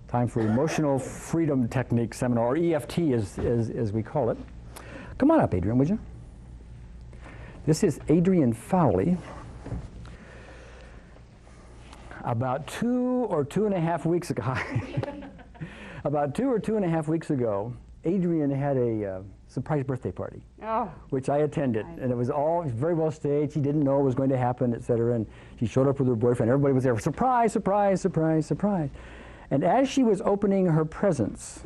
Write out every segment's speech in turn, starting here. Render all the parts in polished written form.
Time for Emotional Freedom Technique Seminar, or EFT as we call it. Come on up, Adrian, would you? This is Adrian Fowley. About 2 or 2.5 weeks ago, about 2 or 2.5 weeks ago, Adrian had a surprise birthday party, which I attended, and it was all very well staged. She didn't know what was going to happen, etc. And she showed up with her boyfriend. Everybody was there. Surprise, surprise, surprise, surprise. And as she was opening her presents,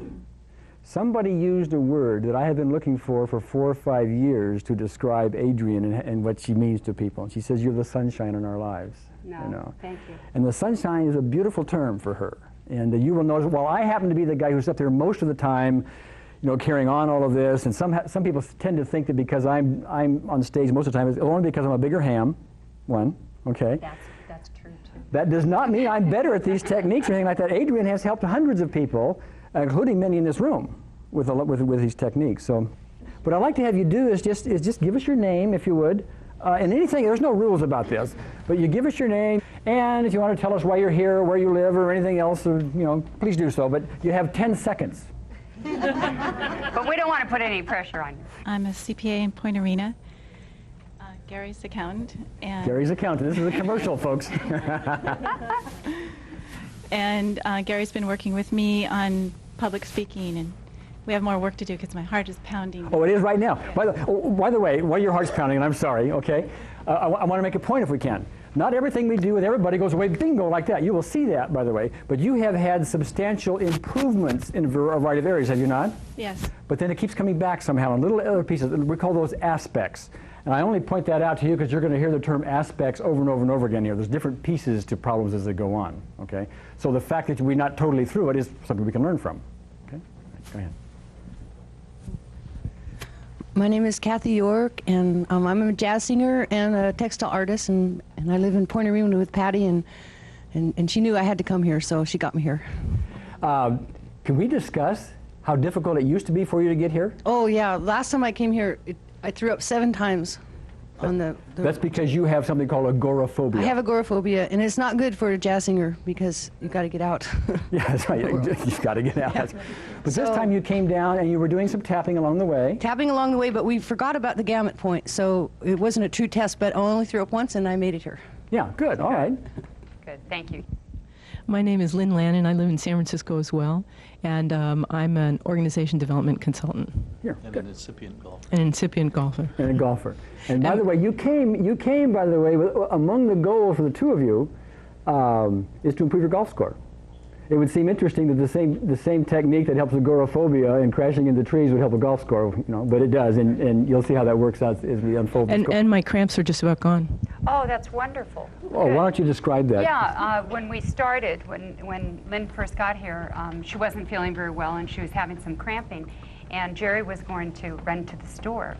somebody used a word that I had been looking for 4 or 5 years to describe Adrian and what she means to people. And she says, "You're the sunshine in our lives." No, you know? Thank you. And the sunshine is a beautiful term for her. And you will notice, while I happen to be the guy who's up there most of the time, you know, carrying on all of this, and some people tend to think that because I'm on stage most of the time, it's only because I'm a bigger ham, okay? That's true, too. That does not mean I'm better at these techniques or anything like that. Adrian has helped hundreds of people, including many in this room, with these techniques. So, what I'd like to have you do is just give us your name, if you would, and anything. There's no rules about this, but you give us your name, and if you want to tell us why you're here, where you live, or anything else, or, you know, please do so. But you have 10 seconds. But we don't want to put any pressure on you. I'm a CPA in Point Arena. Gary's accountant. And Gary's accountant. This is a commercial, folks. And Gary's been working with me on public speaking, and we have more work to do because my heart is pounding. Oh, it is right now. By the way, while your heart's pounding, and I'm sorry, okay, I want to make a point if we can. Not everything we do with everybody goes away bingo like that. You will see that, by the way. But you have had substantial improvements in a variety of areas, have you not? Yes. But then it keeps coming back somehow in little other pieces. We call those aspects. And I only point that out to you because you're going to hear the term aspects over and over and over again here. There's different pieces to problems as they go on, okay? So the fact that we're not totally through it is something we can learn from, okay? Go ahead. My name is Kathy York, and I'm a jazz singer and a textile artist, and I live in Point Arena with Patty, and she knew I had to come here, so she got me here. Can we discuss how difficult it used to be for you to get here? Oh, yeah. Last time I came here, I threw up 7 times on the That's because you have something called agoraphobia. I have agoraphobia, and it's not good for a jazz singer because you've got to get out. Yeah, that's right. You've got to get out. Yeah. But this time you came down and you were doing some tapping along the way. Tapping along the way, but we forgot about the gamut point, so it wasn't a true test, but I only threw up once and I made it here. Yeah, good. All right. Good. Thank you. My name is Lynn Lannon. I live in San Francisco as well, and I'm an organization development consultant. Here, and good. an incipient golfer. An incipient golfer. And a golfer. And by the way, you came, by the way, among the goals for the two of you is to improve your golf score. It would seem interesting that the same technique that helps agoraphobia and crashing into trees would help a golf score, you know, but it does, and you'll see how that works out as we unfold the score. And my cramps are just about gone. Oh, that's wonderful. Oh, why don't you describe that? Yeah, when we started, when Lynn first got here, she wasn't feeling very well and she was having some cramping, and Jerry was going to run to the store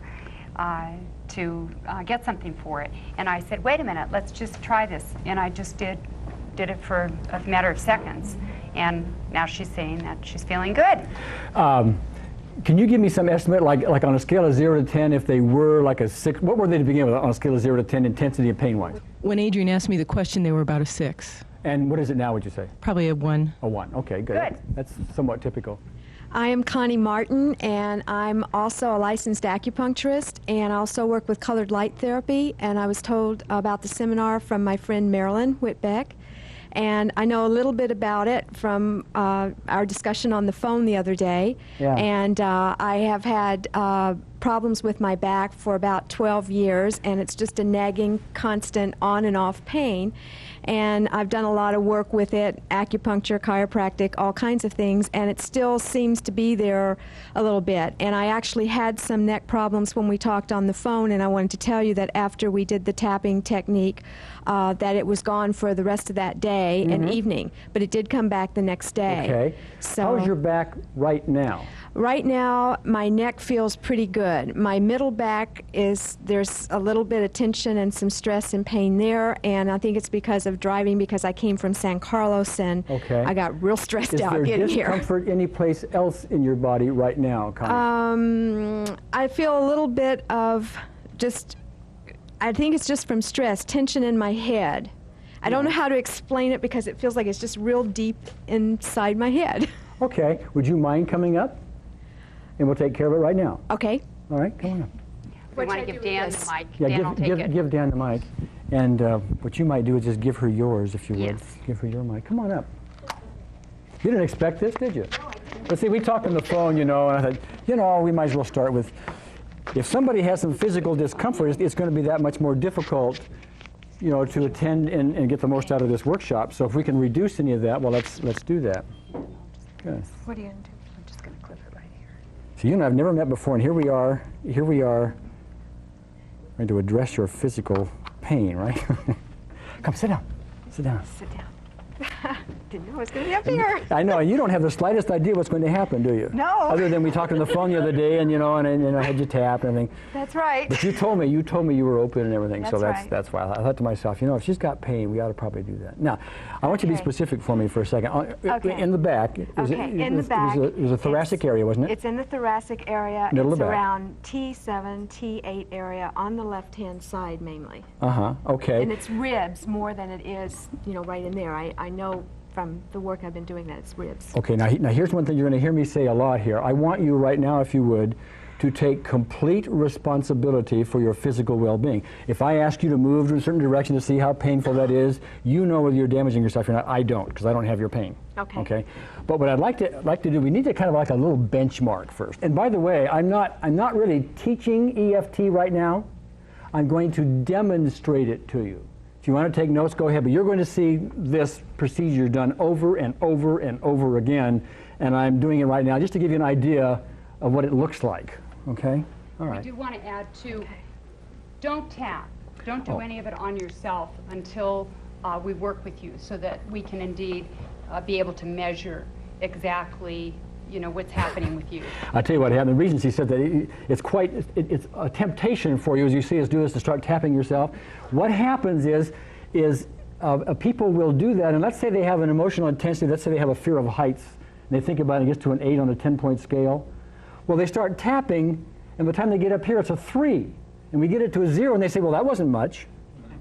to get something for it. And I said, wait a minute, let's just try this. And I just did it for a matter of seconds. And now she's saying that she's feeling good. Can you give me some estimate, like on a scale of 0 to 10, if they were like a 6, what were they to begin with on a scale of 0 to 10, intensity and pain-wise? When Adrian asked me the question, they were about a 6. And what is it now, would you say? Probably a 1. A 1, okay, good. Good. That's somewhat typical. I am Connie Martin, and I'm also a licensed acupuncturist, and I also work with colored light therapy, and I was told about the seminar from my friend Marilyn Whitbeck. And I know a little bit about it from our discussion on the phone the other day. Yeah. And I have had problems with my back for about 12 years, and it's just a nagging, constant on and off pain. And I've done a lot of work with it, acupuncture, chiropractic, all kinds of things, and it still seems to be there a little bit. And I actually had some neck problems when we talked on the phone, and I wanted to tell you that after we did the tapping technique, that it was gone for the rest of that day and evening, but it did come back the next day. Okay. So how's your back right now? Right now, my neck feels pretty good. My middle back there's a little bit of tension and some stress and pain there, and I think it's because of driving, because I came from San Carlos and I got real stressed out getting here. Is there discomfort any place else in your body right now, Connie? I feel a little bit of I think it's just from stress, tension in my head. I don't know how to explain it because it feels like it's just real deep inside my head. Okay, would you mind coming up? And we'll take care of it right now. Okay. All right, come on up. We want to give Dan the mic. Yeah, Dan will take it. give Dan the mic. And what you might do is just give her yours, if you would. Yes. Give her your mic. Come on up. You didn't expect this, did you? No, I didn't. But see, we talked on the phone, and I thought, we might as well start with, if somebody has some physical discomfort, it's going to be that much more difficult, to attend and get the most out of this workshop. So if we can reduce any of that, well, let's do that. Good. What are you going to do? I'm just going to clip it right here. So you and I have never met before, and here we are going to address your physical pain, right? Come, sit down. Sit down. Sit down. Didn't know it was going to be up here. I know, and you don't have the slightest idea what's going to happen, do you? No. Other than we talked on the phone the other day, and I had you tap and everything. That's right. But you told me you were open and everything, so That's right. that's why I thought to myself, if she's got pain, we ought to probably do that. Now, I want you to be Okay. specific for me for a second. Okay. In the back, In the back. it was a thoracic area, wasn't it? It's in the thoracic area. Middle of It's the back. around T7, T8 area on the left-hand side mainly. Okay. And it's ribs more than it is, right in there. I know from the work I've been doing that it's ribs. Okay, now here's one thing you're going to hear me say a lot here. I want you right now, if you would, to take complete responsibility for your physical well-being. If I ask you to move in a certain direction to see how painful that is, you know whether you're damaging yourself or not. I don't, because I don't have your pain. Okay. Okay. But what I'd like to do, we need to kind of like a little benchmark first. And by the way, I'm not really teaching EFT right now. I'm going to demonstrate it to you. If you want to take notes, go ahead, but you're going to see this procedure done over and over and over again, and I'm doing it right now just to give you an idea of what it looks like, okay? All right. We do want to add, too, don't tap. Don't do any of it on yourself until we work with you so that we can indeed be able to measure exactly what's happening with you. I'll tell you what happened. The reason she said that it's a temptation for you as you see us do this to start tapping yourself. What happens is people will do that, and let's say they have an emotional intensity, let's say they have a fear of heights, and they think about it and it gets to an 8 on a 10-point scale. Well, they start tapping, and by the time they get up here, it's a 3. And we get it to a 0, and they say, well, that wasn't much.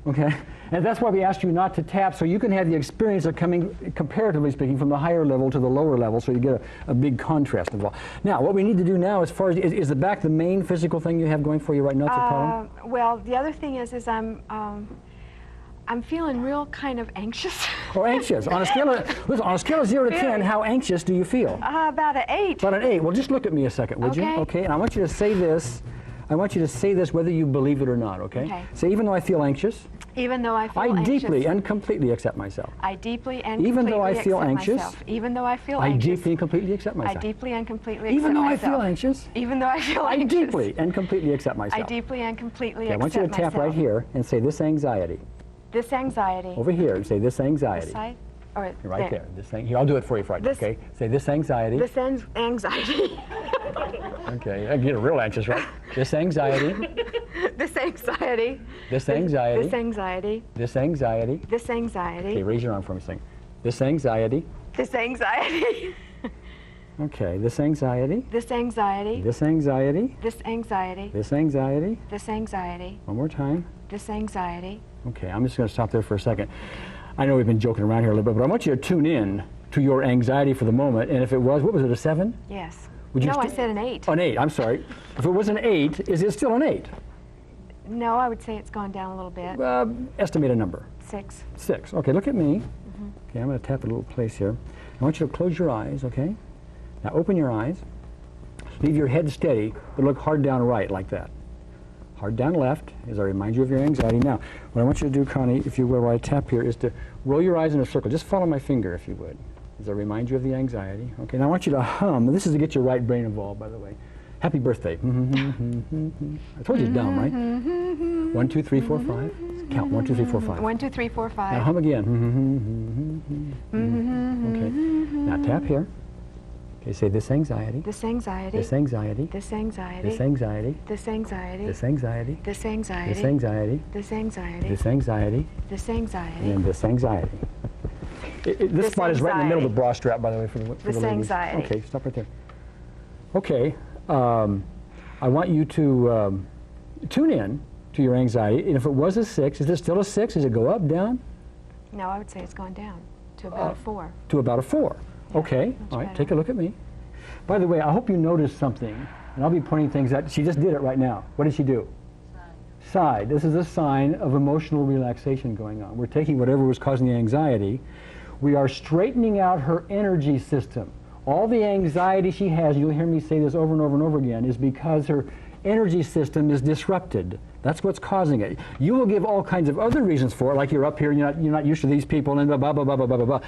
Okay? And that's why we asked you not to tap, so you can have the experience of coming, comparatively speaking, from the higher level to the lower level, so you get a big contrast involved. Now, what we need to do now, as far as, is the back the main physical thing you have going for you right now? It's a problem? Well, the other thing is I'm feeling real kind of anxious. Or anxious. On a scale of 0 to 10, how anxious do you feel? About an 8. About an 8. Well, just look at me a second, would you? Okay. Okay, and I want you to say this. I want you to say this whether you believe it or not, okay? Okay. Say, even though I feel anxious, Even though I feel I anxious. deeply and completely accept myself. I deeply and Even completely though I feel accept anxious, myself. Even though I feel I anxious. deeply and completely accept I myself. deeply and completely accept Even though I myself. feel anxious, Even though I feel I anxious. deeply and completely accept myself. I deeply and completely Okay, I want accept you to tap myself. right here and say this anxiety. This anxiety. Over here, and say this anxiety. This side? Or Right there. This thing. Here, I'll do it for you, Friday. This- Okay. Say this anxiety. This anxiety. Okay. I get real anxious, right? This anxiety. This anxiety. This anxiety. This anxiety. This anxiety. This Okay, anxiety. raise your arm for me. Sing. This anxiety. This anxiety. Okay. This anxiety. This anxiety. This anxiety. This anxiety. This anxiety. This anxiety. One more time. This anxiety. Okay. I'm just going to stop there for a second. I know we've been joking around here a little bit, but I want you to tune in to your anxiety for the moment. And if it was, what was it, a 7? Yes. Would you No, I st- said an 8. An 8. I'm sorry. If it was an 8, is it still an 8? No, I would say it's gone down a little bit. Estimate a number. 6. 6. Okay, look at me. Okay, I'm going to tap a little place here. I want you to close your eyes, okay? Now open your eyes. Leave your head steady, but look hard down right like that. Hard down left as I remind you of your anxiety. Now, what I want you to do, Connie, if you will, while I tap here, is to roll your eyes in a circle. Just follow my finger, if you would, as I remind you of the anxiety. Okay, now I want you to hum. This is to get your right brain involved, by the way. Happy birthday. I told you it's dumb, right? 1, 2, 3, 4, 5. Count. 1, 2, 3, 4, 5. 1, 2, 3, 4, 5. Now hum again. Okay. Now tap here. Okay, say this anxiety. This anxiety. This anxiety. This anxiety. This anxiety. This anxiety. This anxiety. This anxiety. This anxiety. This anxiety. This anxiety. This anxiety. And this anxiety. This This spot is right in the middle of the anxiety. bra strap, by the way, for the This ladies. anxiety. Okay, stop right there. Okay, I want you to tune in to your anxiety. And if it was a 6, is it still a 6? Does it go up, down? No, I would say it's gone down to about a 4. To about a 4. Okay, all right, better. take a look at me. By the way, I hope you noticed something, and I'll be pointing things out. She just did it right now. What did she do? Sighed. This is a sign of emotional relaxation going on. We're taking whatever was causing the anxiety. We are straightening out her energy system. All the anxiety she has, you'll hear me say this over and over and over again, is because her energy system is disrupted. That's what's causing it. You will give all kinds of other reasons for it, like you're up here, you're not used to these people, and blah, blah, blah, blah, blah, blah, blah.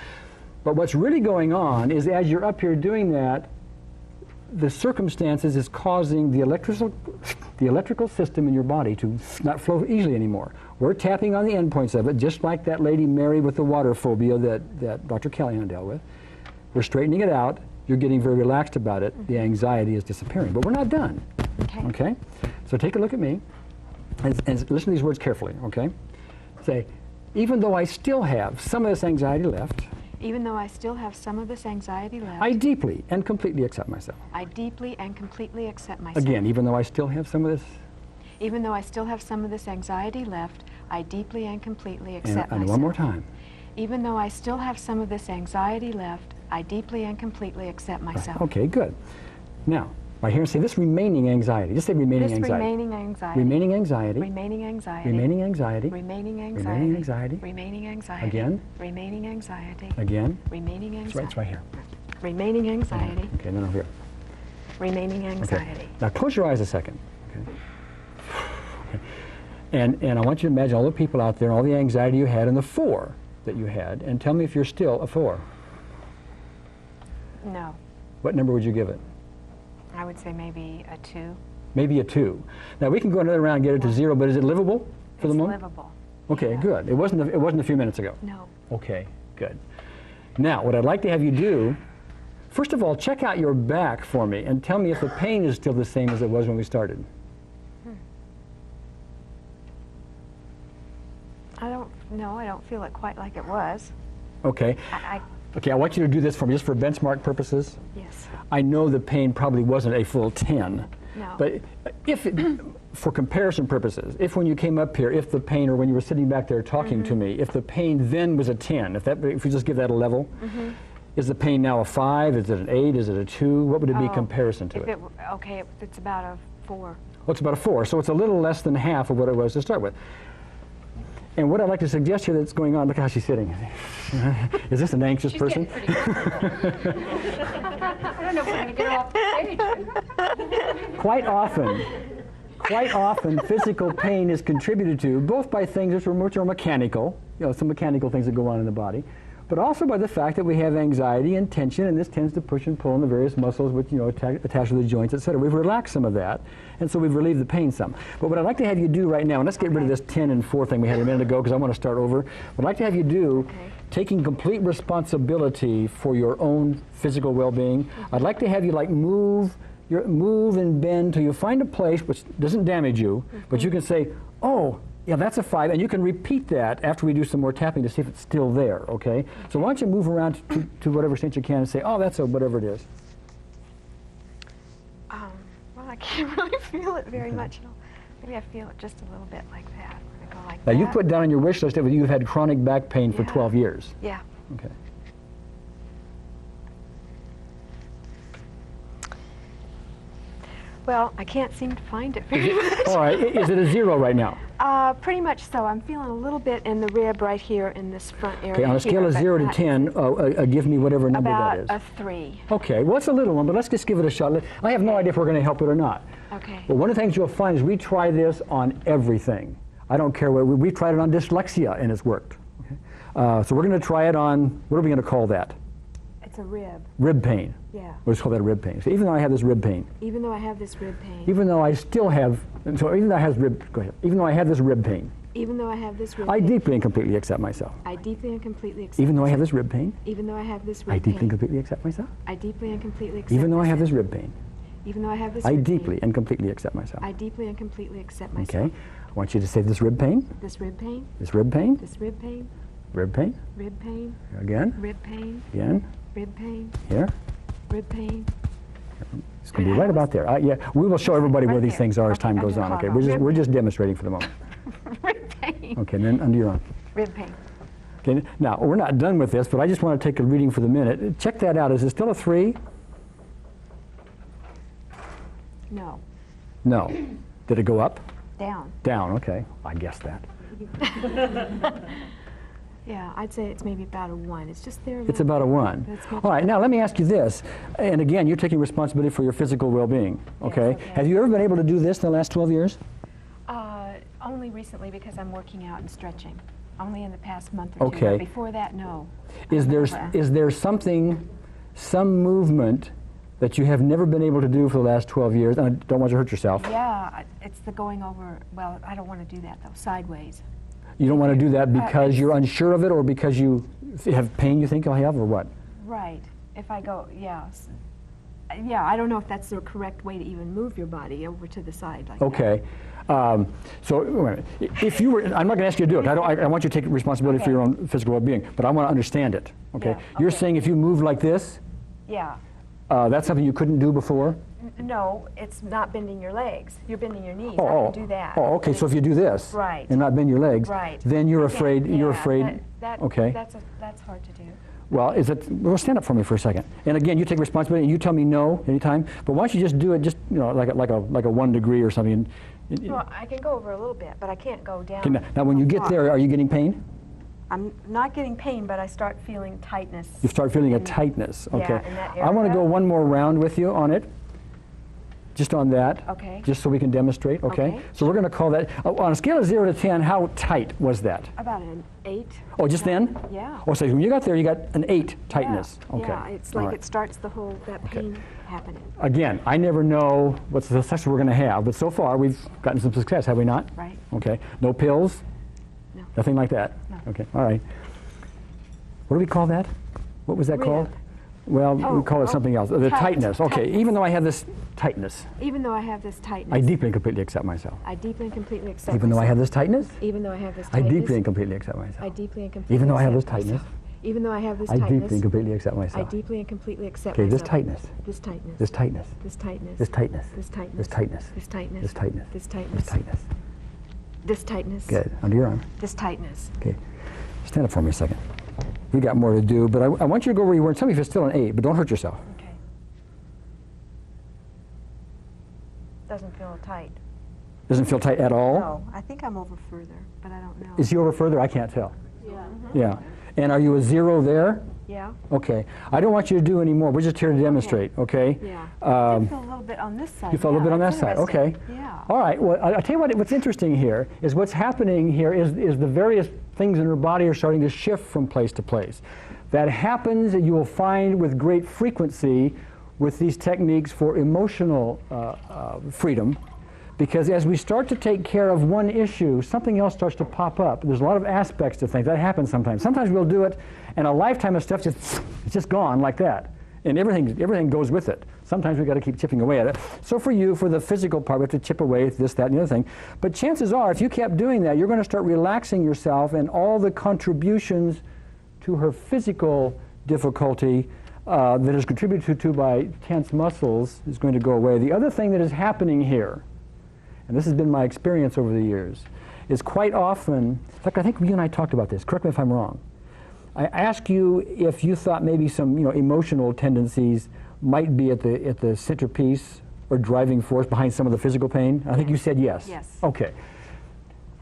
But what's really going on is as you're up here doing that, the circumstances is causing the electrical system in your body to not flow easily anymore. We're tapping on the endpoints of it, just like that lady Mary with the water phobia that Dr. Callahan dealt with. We're straightening it out. You're getting very relaxed about it. The anxiety is disappearing. But we're not done. Okay? So take a look at me and listen to these words carefully, okay? Say, even though I still have some of this anxiety left, Even though I still have some of this anxiety left, I deeply and completely accept myself. I deeply and completely accept myself. Again, even though I still have some of this, Even though I still have some of this anxiety left, I deeply and completely accept myself. and one more time. Even though I still have some of this anxiety left, I deeply and completely accept myself. Okay, good. Now, right here, say this remaining anxiety. Just say remaining This anxiety. remaining anxiety. Remaining anxiety. Remaining anxiety. Remaining anxiety. Remaining anxiety. Remaining anxiety. Remaining anxiety. Again. Remaining anxiety. Again. Remaining It's anxiety. right here. Remaining anxiety. Okay, then over here. Remaining Okay. anxiety. Now close your eyes a second. Okay. And I want you to imagine all the people out there and all the anxiety you had and the 4 that you had, and tell me if you're still a 4. No. What number would you give it? I would say maybe a 2. Maybe a 2. Now we can go another round and get it to 0, but is it livable for the It's moment? livable. Okay, Yeah. good. It wasn't a few minutes ago. No. Okay, good. Now, what I'd like to have you do, first of all, check out your back for me and tell me if the pain is still the same as it was when we started. I don't feel it quite like it was. Okay. Okay, I want you to do this for me just for benchmark purposes. Yes. I know the pain probably wasn't a full 10. No. But if it, for comparison purposes, if when you came up here, if the pain, or when you were sitting back there talking to me, if the pain then was a 10, if you just give that a level, is the pain now a 5? Is it an 8? Is it a 2? What would it be in comparison to it? Okay, it's about a 4. Well, it's about a 4, so it's a little less than half of what it was to start with. And what I'd like to suggest here that's going on, look how she's sitting. Is this an anxious person? I don't know if we're going to get her off the stage. Quite often, physical pain is contributed to both by things which are mechanical, some mechanical things that go on in the body, but also by the fact that we have anxiety and tension, and this tends to push and pull on the various muscles which, attach to the joints, etc. We've relaxed some of that, and so we've relieved the pain some. But what I'd like to have you do right now, and let's get rid of this 10 and 4 thing we had a minute ago because I want to start over. What I'd like to have you do, taking complete responsibility for your own physical well-being, I'd like to have you move and bend till you find a place which doesn't damage you, but you can say, oh, yeah, that's a 5, and you can repeat that after we do some more tapping to see if it's still there, okay? So why don't you move around to whatever extent you can and say, oh, that's a whatever it is. Well, I can't really feel it very much. Maybe I feel it just a little bit like that. I go like Now, that. you put down on your wish list that you've had chronic back pain for 12 years. Yeah. Okay. Well, I can't seem to find it very much. All right, is it a 0 right now? Pretty much so. I'm feeling a little bit in the rib right here in this front area. Okay, on a scale of 0 to 10, give me whatever number that is. About a 3. Okay, well, it's a little one, but let's just give it a shot. I have no idea if we're going to help it or not. Okay. But one of the things you'll find is we try this on everything. I don't care what, we've tried it on dyslexia and it's worked. Okay? So we're going to try it on, what are we going to call that? It's a rib. Rib pain. Yeah. We'll just call that rib pain. So even though I have this rib pain, Even though I have this rib pain. even though I still have, so even though I have even though I have this rib pain, Even though I have this rib I pain. deeply and completely accept myself. I deeply and completely accept Even though I have myself. this rib pain, Even though I have this I rib deeply and pain. completely accept myself. I deeply and completely accept Even though I have myself. this rib pain, Even though I have this I rib pain. deeply and completely accept myself. I deeply and completely accept myself. Okay? I want you to say this rib pain, This rib pain. this rib pain, This rib pain. rib pain, Rib pain. again, Rib pain. again, Rib pain. here. Rib pain. It's going to be right about there. Yeah, we will show everybody where Right these there. things are as Okay, time I'm goes gonna on. call Okay, it out. we're just demonstrating for the moment. Rib pain. Okay, and then under your arm. Rib pain. Okay, now, we're not done with this, but I just want to take a reading for the minute. Check that out. Is it still a 3? No. No. Did it go up? Down. Down, okay. I guessed that. Yeah, I'd say it's maybe about a 1. It's just there. It's about a 1. That's much All right, now let me ask you this. And again, you're taking responsibility for your physical well-being, okay? okay. Have you ever been able to do this in the last 12 years? Only recently because I'm working out and stretching. Only in the past month or two. Okay. But before that, no. Is there something, some movement that you have never been able to do for the last 12 years? And I don't want you to hurt yourself. Yeah, it's the going over, well, I don't want to do that though, sideways. You don't want to do that because it's- you're unsure of it, or because you have pain you think you'll have, or what? Right. If I go, yeah. Yeah, I don't know if that's the correct way to even move your body over to the side like that. Okay. So wait a minute. If you were, I'm not going to ask you to do it. I want you to take responsibility for your own physical well-being, but I want to understand it. Okay. Yeah, You're okay. saying if you move like this, Yeah. that's something you couldn't do before? No, it's not bending your legs. You're bending your knees. I Oh, can do that. oh, okay. But So if you do this Right. and not bend your legs, Right. then you're I can't- afraid. You're yeah, afraid. Okay. That's hard to do. Well, is it? Well, stand up for me for a second. And again, you take responsibility. And you tell me no anytime. But why don't you just do it? Just like a 1 degree or something. Well, I can go over a little bit, but I can't go down. Okay, now, when you get there, are you getting pain? I'm not getting pain, but I start feeling tightness. You start feeling a in- tightness. yeah, Okay. in that I want to area. go one more round with you on it. Just on that. Okay. Just so we can demonstrate. Okay. Okay. So we're going to call that on a scale of 0 to 10. How tight was that? About an 8. Oh, just then? Yeah. Oh, so when you got there, you got an 8 tightness. Yeah. Okay. Yeah, it's All like right. it starts the whole, that Okay. pain happening. Again, I never know what success we're going to have, but so far we've gotten some success, have we not? Right. Okay. No pills? No. Nothing like that? No. Okay. All right. What do we call that? What was that called? Rehab. Well, we call it oh, something else. The tight- tightness. Okay. tightness. Even though I have this tightness, Even though I have this tightness. I deeply and completely accept myself. I deeply and completely accept Even though I have myself. this tightness, Even though I have this I tightness. deeply and completely accept myself. I deeply and completely Even though I have this accept tightness, myself. Even though I have this I tightness. deeply and completely accept I myself. deeply and completely accept Okay, myself. this tightness, This tightness. this tightness, This tightness. this tightness, This tightness. this tightness, This tightness. this tightness, This this tightness. tightness. This tightness. Good. Under your arm. This tightness. Okay. Stand up for me a second. We got more to do, but I want you to go where you were and tell me if it's still an 8, but don't hurt yourself. Okay. Doesn't feel tight. Doesn't feel tight at all? No, I think I'm over further, but I don't know. Is he over further? I can't tell. Yeah. Yeah. And are you a 0 there? Yeah. Okay. I don't want you to do any more. We're just here to demonstrate, okay? Yeah. I Um, did feel a little bit on this side. You felt a little bit on that that's side. Okay. interesting. Yeah. All right. Well, I'll tell you what's interesting here is what's happening here is the various things in her body are starting to shift from place to place. That happens, and you will find with great frequency with these techniques for emotional freedom, because as we start to take care of one issue, something else starts to pop up. There's a lot of aspects to things. That happens sometimes. Sometimes we'll do it, and a lifetime of stuff it's just gone like that. And everything goes with it. Sometimes we've got to keep chipping away at it. So for you, for the physical part, we have to chip away at this, that, and the other thing. But chances are, if you kept doing that, you're going to start relaxing yourself, and all the contributions to her physical difficulty that is contributed to by tense muscles is going to go away. The other thing that is happening here, and this has been my experience over the years, is quite often, in fact, I think you and I talked about this. Correct me if I'm wrong. I asked you if you thought maybe some emotional tendencies might be at the centerpiece or driving force behind some of the physical pain. I think you said yes. Yes. Okay.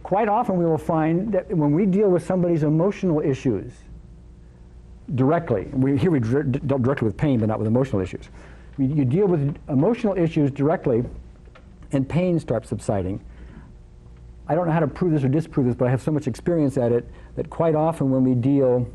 Quite often we will find that when we deal with somebody's emotional issues directly, we deal directly with pain but not with emotional issues. You deal with emotional issues directly and pain starts subsiding. I don't know how to prove this or disprove this, but I have so much experience at it that quite often when we deal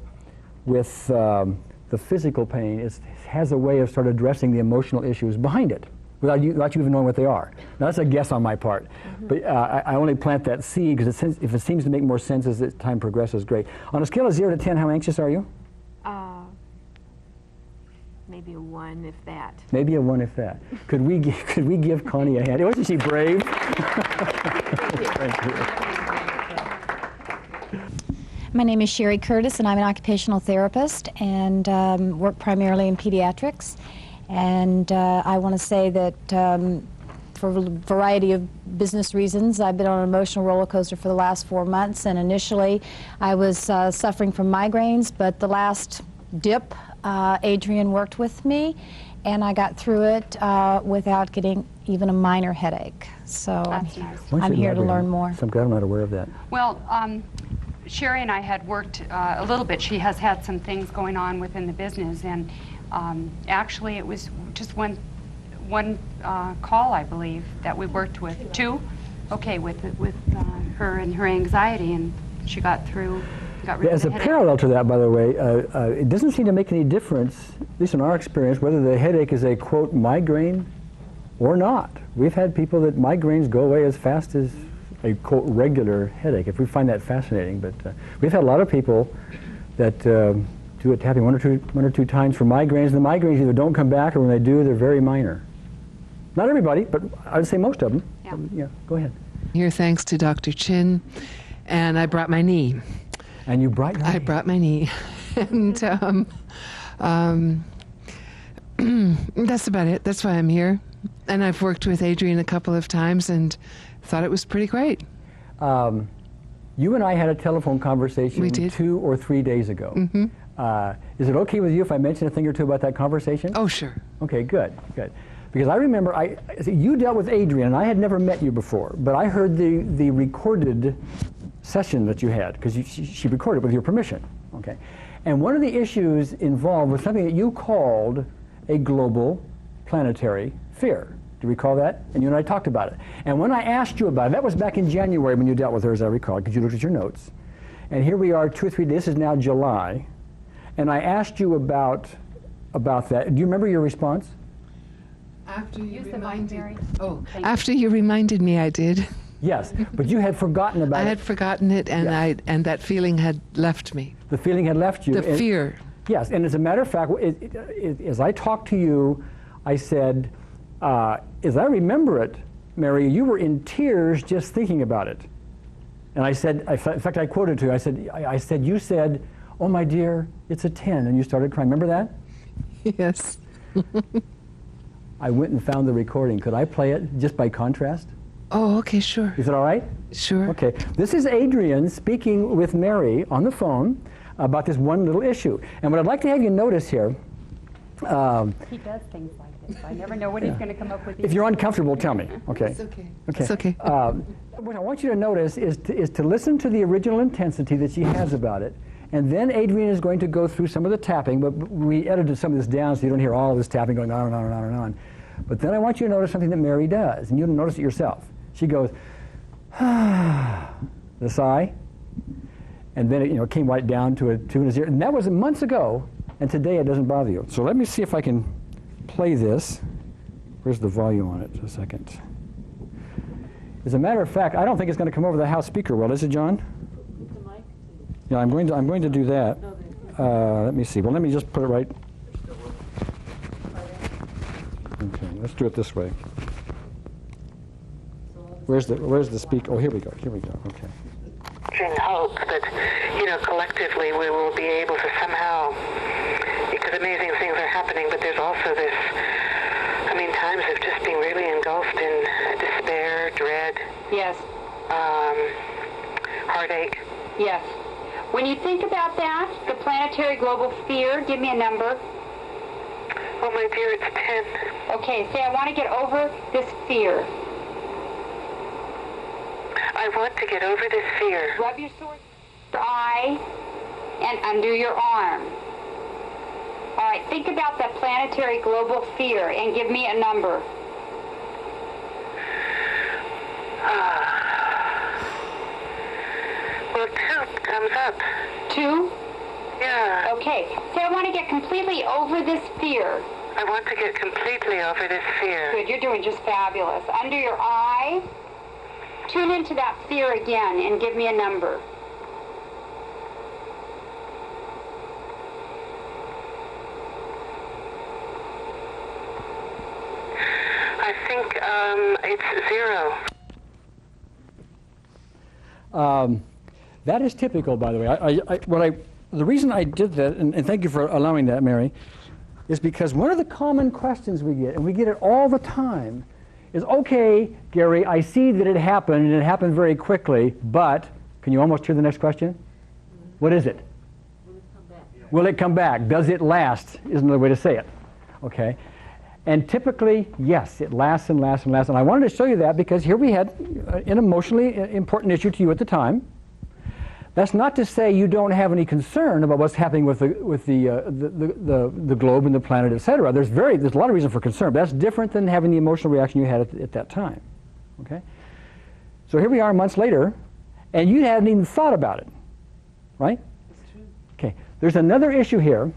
with the physical pain, it has a way of sort of addressing the emotional issues behind it without you even knowing what they are. Now that's a guess on my part, but I only plant that seed because if it seems to make more sense as time progresses, great. On a scale of 0 to 10, how anxious are you? Maybe a 1, if that. Maybe a 1 if that. Could we give Connie a hand? Wasn't she brave? Thank you. My name is Sherry Curtis, and I'm an occupational therapist and work primarily in pediatrics. And I want to say that for a variety of business reasons. I've been on an emotional roller coaster for the last 4 months, and initially I was suffering from migraines, but the last dip, Adrian worked with me, and I got through it without getting even a minor headache. So That's nice. I'm here to learn more. I'm glad I'm not aware of that. Well, Sherry and I had worked a little bit. She has had some things going on within the business, and actually it was just one call, I believe, that we worked with. 2? Okay, with her and her anxiety, and she got through, got rid of As the a headache. parallel to that, by the way, it doesn't seem to make any difference, at least in our experience, whether the headache is a, quote, migraine or not. We've had people that migraines go away as fast as a, quote, regular headache. If we find that fascinating. But we've had a lot of people that do a tapping one or two times for migraines, and the migraines either don't come back, or when they do, they're very minor. Not everybody, but I would say most of them. Yeah. Yeah, go ahead. Here, thanks to Dr. Chin, and I brought my knee. And you brought your I knee. brought my knee, and that's about it. That's why I'm here. And I've worked with Adrian a couple of times and thought it was pretty great. You and I had a telephone conversation We did. 2 or 3 days ago. Is it okay with you if I mention a thing or two about that conversation? Oh, sure. Okay, good. Because I remember, you dealt with Adrian, and I had never met you before, but I heard the recorded session that you had, because she recorded with your permission, okay? And one of the issues involved was something that you called a global planetary fear. Do you recall that? And you and I talked about it. And when I asked you about it, that was back in January when you dealt with her, as I recall, because you looked at your notes. And here we are 2 or 3 days, this is now July, and I asked you about that. Do you remember your response? After you Use the mic, Mary. After you reminded me, I did. Yes, but you had forgotten about I it. had forgotten it, and Yes. and that feeling had left me. The feeling had left you. The and- fear. Yes, and as a matter of fact, as I talked to you, I said, as I remember it, Mary, you were in tears just thinking about it. And I said, in fact, I quoted to you, I said, you said, oh, my dear, it's a 10, and you started crying. Remember that? Yes. I went and found the recording. Could I play it just by contrast? Oh, okay, sure. Is it all right? Sure. Okay. This is Adrian speaking with Mary on the phone about this one little issue. And what I'd like to have you notice here, He does things like this. I never know what he's going to come up with. if you're uncomfortable, tell me. Okay. It's okay. Okay. It's okay. What I want you to notice is to listen to the original intensity that she has about it. And then Adrian is going to go through some of the tapping, but we edited some of this down so you don't hear all of this tapping going on and on and on and on. But then I want you to notice something that Mary does, and you'll notice it yourself. She goes, the sigh, and then it came right down to a 2 and a 0. And that was months ago, and today it doesn't bother you. So let me see if I can play this. Where's the volume on it? Just a second. As a matter of fact, I don't think it's going to come over the house speaker well, is it, John? Yeah, I'm going to do that. Let me see. Well, let me just put it right. Okay, let's do it this way. Where's the speaker? Oh, here we go. Okay. Hope that, collectively we will be able to somehow, because amazing things are happening, but there's also this, times of just being really engulfed in despair, dread. Yes. Heartache. Yes. When you think about that, the planetary global fear, give me a number. Oh, my dear, it's 10. Okay, say I want to get over this fear. I want to get over this fear. Rub your sore eye and under your arm. All right, think about that planetary global fear and give me a number. Well, 2 comes up. 2? Yeah. Okay, say I want to get completely over this fear. I want to get completely over this fear. Good, you're doing just fabulous. Under your eye, tune into that fear again and give me a number. I think it's 0. That is typical, by the way. The reason I did that, and thank you for allowing that, Mary, is because one of the common questions we get, and we get it all the time, is, okay, Gary, I see that it happened, and it happened very quickly, but, can you almost hear the next question? What is it? Will it come back? Does it last? Is another way to say it. Okay? And typically, yes, it lasts and lasts and lasts. And I wanted to show you that because here we had an emotionally important issue to you at the time. That's not to say you don't have any concern about what's happening with the globe and the planet, etc. There's a lot of reason for concern, but that's different than having the emotional reaction you had at that time. Okay? So here we are months later, and you hadn't even thought about it, right? That's true. Okay. There's another issue here,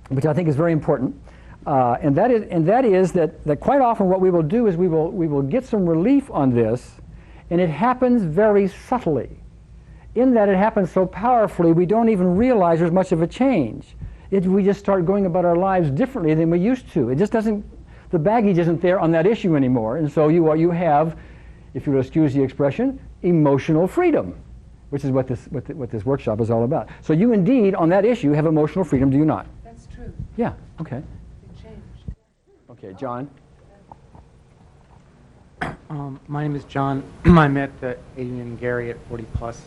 which I think is very important, and that is that quite often what we will do is we will get some relief on this, and it happens very subtly. In that it happens so powerfully, we don't even realize there's much of a change. We just start going about our lives differently than we used to. It just doesn't, the baggage isn't there on that issue anymore, and so you have, if you will excuse the expression, emotional freedom, which is what this workshop is all about. So you indeed, on that issue, have emotional freedom, do you not? That's true. Yeah, okay. It changed. Okay, John. My name is John. I met Adrian and Gary at 40 Plus,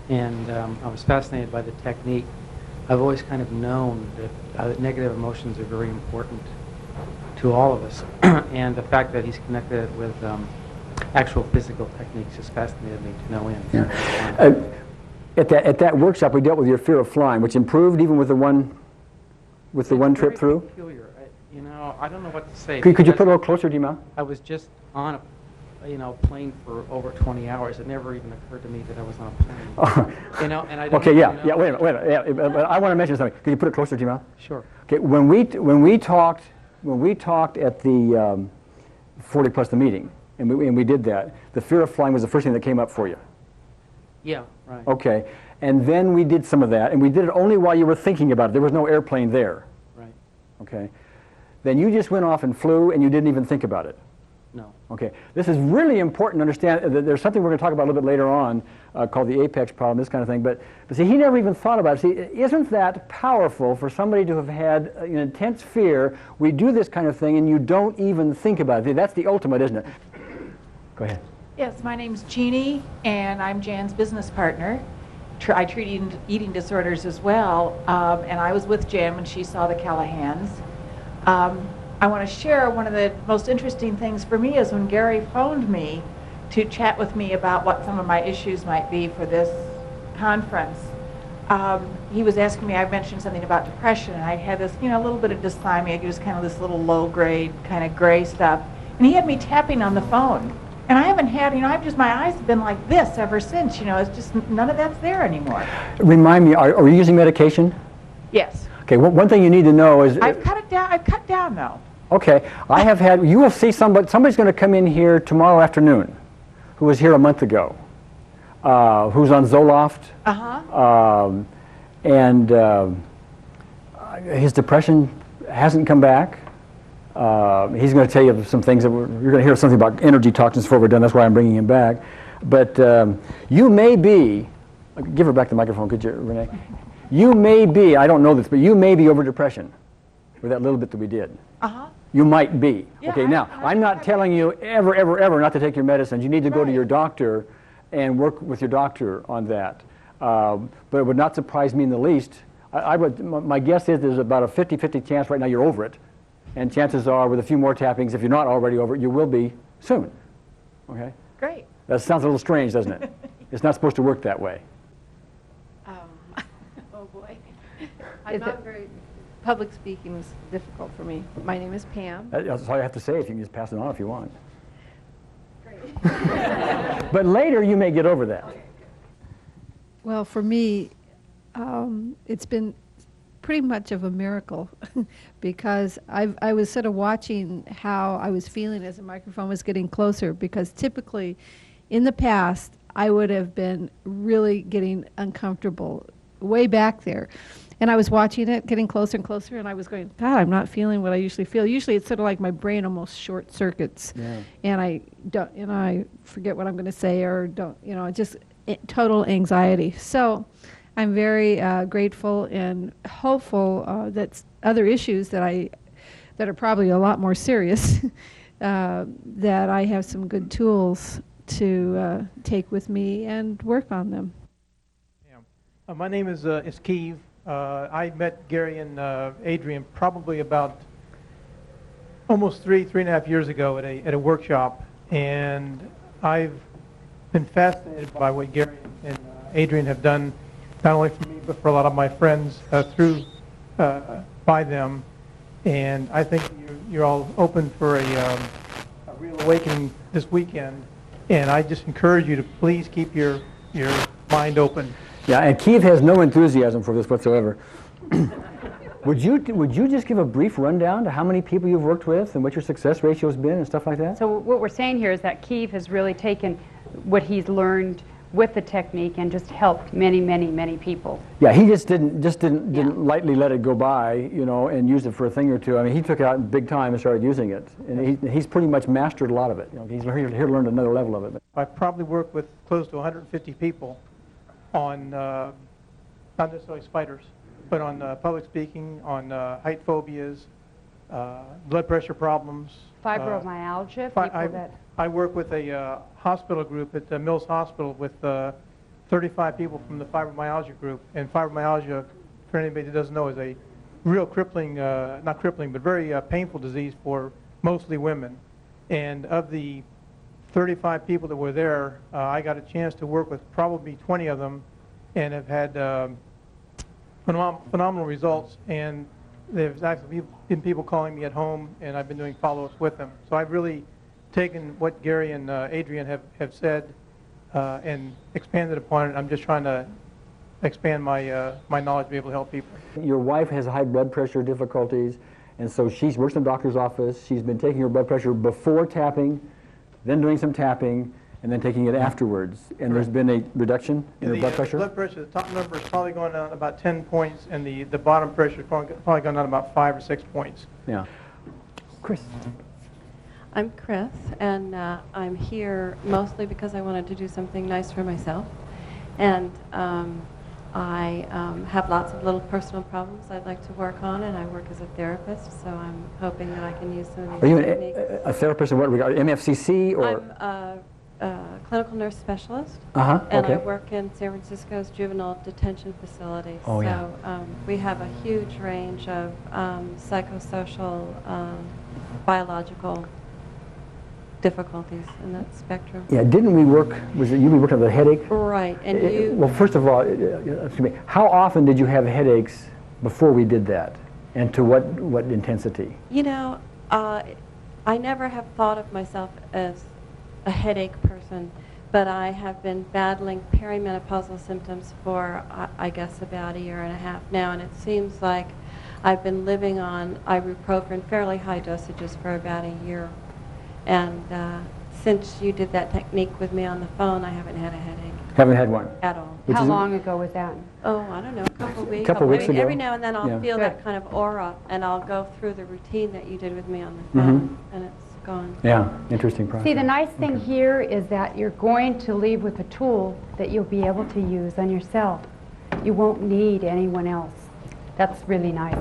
and I was fascinated by the technique. I've always kind of known that negative emotions are very important to all of us, and the fact that he's connected it with actual physical techniques just fascinated me to no end. Yeah. At that workshop, we dealt with your fear of flying, which improved even with the one trip through. Peculiar. I don't know what to say. Could you put a little closer to your mouth? I was just on a plane for over 20 hours. It never even occurred to me that I was on a plane. And I don't okay, yeah. Wait a minute. Yeah, but I want to mention something. Could you put it closer to your mouth? Sure. Okay. When we talked at the 40 Plus the meeting, and we did that, the fear of flying was the first thing that came up for you. Yeah. Right. Okay. And then we did some of that, and we did it only while you were thinking about it. There was no airplane there. Right. Okay. Then you just went off and flew, and you didn't even think about it. No. Okay. This is really important to understand. There's something we're going to talk about a little bit later on called the apex problem, this kind of thing. But see, he never even thought about it. See, isn't that powerful for somebody to have had an intense fear? We do this kind of thing, and you don't even think about it. That's the ultimate, isn't it? Go ahead. Yes, my name's Jeannie, and I'm Jan's business partner. I treat eating disorders as well, and I was with Jan when she saw the Callahans. I want to share one of the most interesting things for me is when Gary phoned me to chat with me about what some of my issues might be for this conference. He was asking me, I mentioned something about depression, and I had this, a little bit of dysthymia, just kind of this little low-grade kind of gray stuff, and he had me tapping on the phone. And I haven't had, my eyes have been like this ever since, it's just, none of that's there anymore. Remind me, are you using medication? Yes. Okay, one thing you need to know is... I've cut down though. Okay, you will see somebody's going to come in here tomorrow afternoon who was here a month ago, who's on Zoloft. And his depression hasn't come back. He's going to tell you some things that you're going to hear something about energy toxins before we're done. That's why I'm bringing him back. But you may be, give her back the microphone, could you, Renee? You may be, I don't know this, but you may be over depression with that little bit that we did. You might be. Yeah, okay, now, I'm not telling you ever not to take your medicines. You need to go to your doctor and work with your doctor on that. But it would not surprise me in the least. My guess is there's about a 50-50 chance right now you're over it. And chances are, with a few more tappings, if you're not already over it, you will be soon. Okay? Great. That sounds a little strange, doesn't it? It's not supposed to work that way. Oh boy. Public speaking is difficult for me. My name is Pam. That's all you have to say. If you can just pass it on if you want. Great. But later you may get over that. Well, for me, it's been pretty much of a miracle because I was sort of watching how I was feeling as the microphone was getting closer, because typically in the past I would have been really getting uncomfortable way back there. And I was watching it getting closer and closer, and I was going, God, I'm not feeling what I usually feel. Usually it's sort of like my brain almost short circuits, and I forget what I'm going to say, or just total anxiety. So I'm very grateful and hopeful that other issues that are probably a lot more serious that I have some good tools to take with me and work on them. Yeah. My name is Keeve. I met Gary and Adrian probably about almost three and a half years ago at a workshop, and I've been fascinated by what Gary and Adrian have done, not only for me but for a lot of my friends by them. And I think you're all open for a real awakening this weekend, and I just encourage you to please keep your mind open. Yeah, and Keith has no enthusiasm for this whatsoever. Would you just give a brief rundown to how many people you've worked with and what your success ratio has been and stuff like that? So what we're saying here is that Keith has really taken what he's learned with the technique and just helped many, many, many people. Yeah, he just didn't lightly let it go by, you know, and use it for a thing or two. I mean, he took it out big time and started using it, and he's pretty much mastered a lot of it. You know, he's here to learn another level of it. I've probably worked with close to 150 people on not necessarily spiders, but on public speaking, on height phobias, blood pressure problems. Fibromyalgia, I work with a hospital group at the Mills Hospital with 35 people from the fibromyalgia group. And fibromyalgia, for anybody that doesn't know, is a real crippling, not crippling, but very painful disease for mostly women. And of the 35 people that were there, I got a chance to work with probably 20 of them and have had phenomenal results. And there's actually been people calling me at home, and I've been doing follow-ups with them. So I've really taken what Gary and Adrian have said and expanded upon it. I'm just trying to expand my my knowledge to be able to help people. Your wife has high blood pressure difficulties, and so she works in the doctor's office. She's been taking her blood pressure before tapping, then doing some tapping, and then taking it afterwards. And there's been a reduction in her blood pressure? The blood pressure, the top number is probably going down about 10 points, and the bottom pressure is probably going down about 5 or 6 points. Yeah. Chris. I'm Chris, and I'm here mostly because I wanted to do something nice for myself. And I have lots of little personal problems I'd like to work on, and I work as a therapist, so I'm hoping that I can use some of these techniques. Are you a therapist in what regard? MFCC or? I'm a clinical nurse specialist, and I work in San Francisco's juvenile detention facility. Oh, so we have a huge range of psychosocial, biological difficulties in that spectrum. Yeah, didn't we work, was it you working with a headache? Right, and you... Well, first of all, excuse me, how often did you have headaches before we did that? And to what intensity? You know, I never have thought of myself as a headache person, but I have been battling perimenopausal symptoms for, I guess, about a year and a half now, and it seems like I've been living on ibuprofen, fairly high dosages, for about a year. And since you did that technique with me on the phone, I haven't had a headache. Haven't had one? At all. How long ago was that? Oh, I don't know, a couple of weeks. Couple weeks ago. Every now and then I'll feel that kind of aura, and I'll go through the routine that you did with me on the phone, and it's gone. Yeah, interesting process. See, the nice thing here is that you're going to leave with a tool that you'll be able to use on yourself. You won't need anyone else. That's really nice.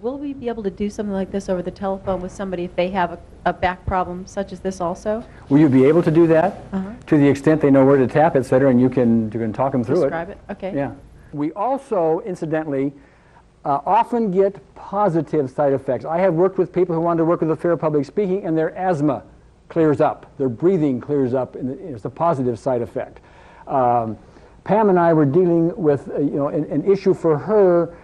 Will we be able to do something like this over the telephone with somebody if they have a back problem such as this also? Will you be able to do that? To the extent they know where to tap, et cetera, and you can talk them through Describe it? Okay. Yeah. We also, incidentally, often get positive side effects. I have worked with people who wanted to work with the fear of public speaking, and their asthma clears up. Their breathing clears up, and it's a positive side effect. Pam and I were dealing with an issue for her,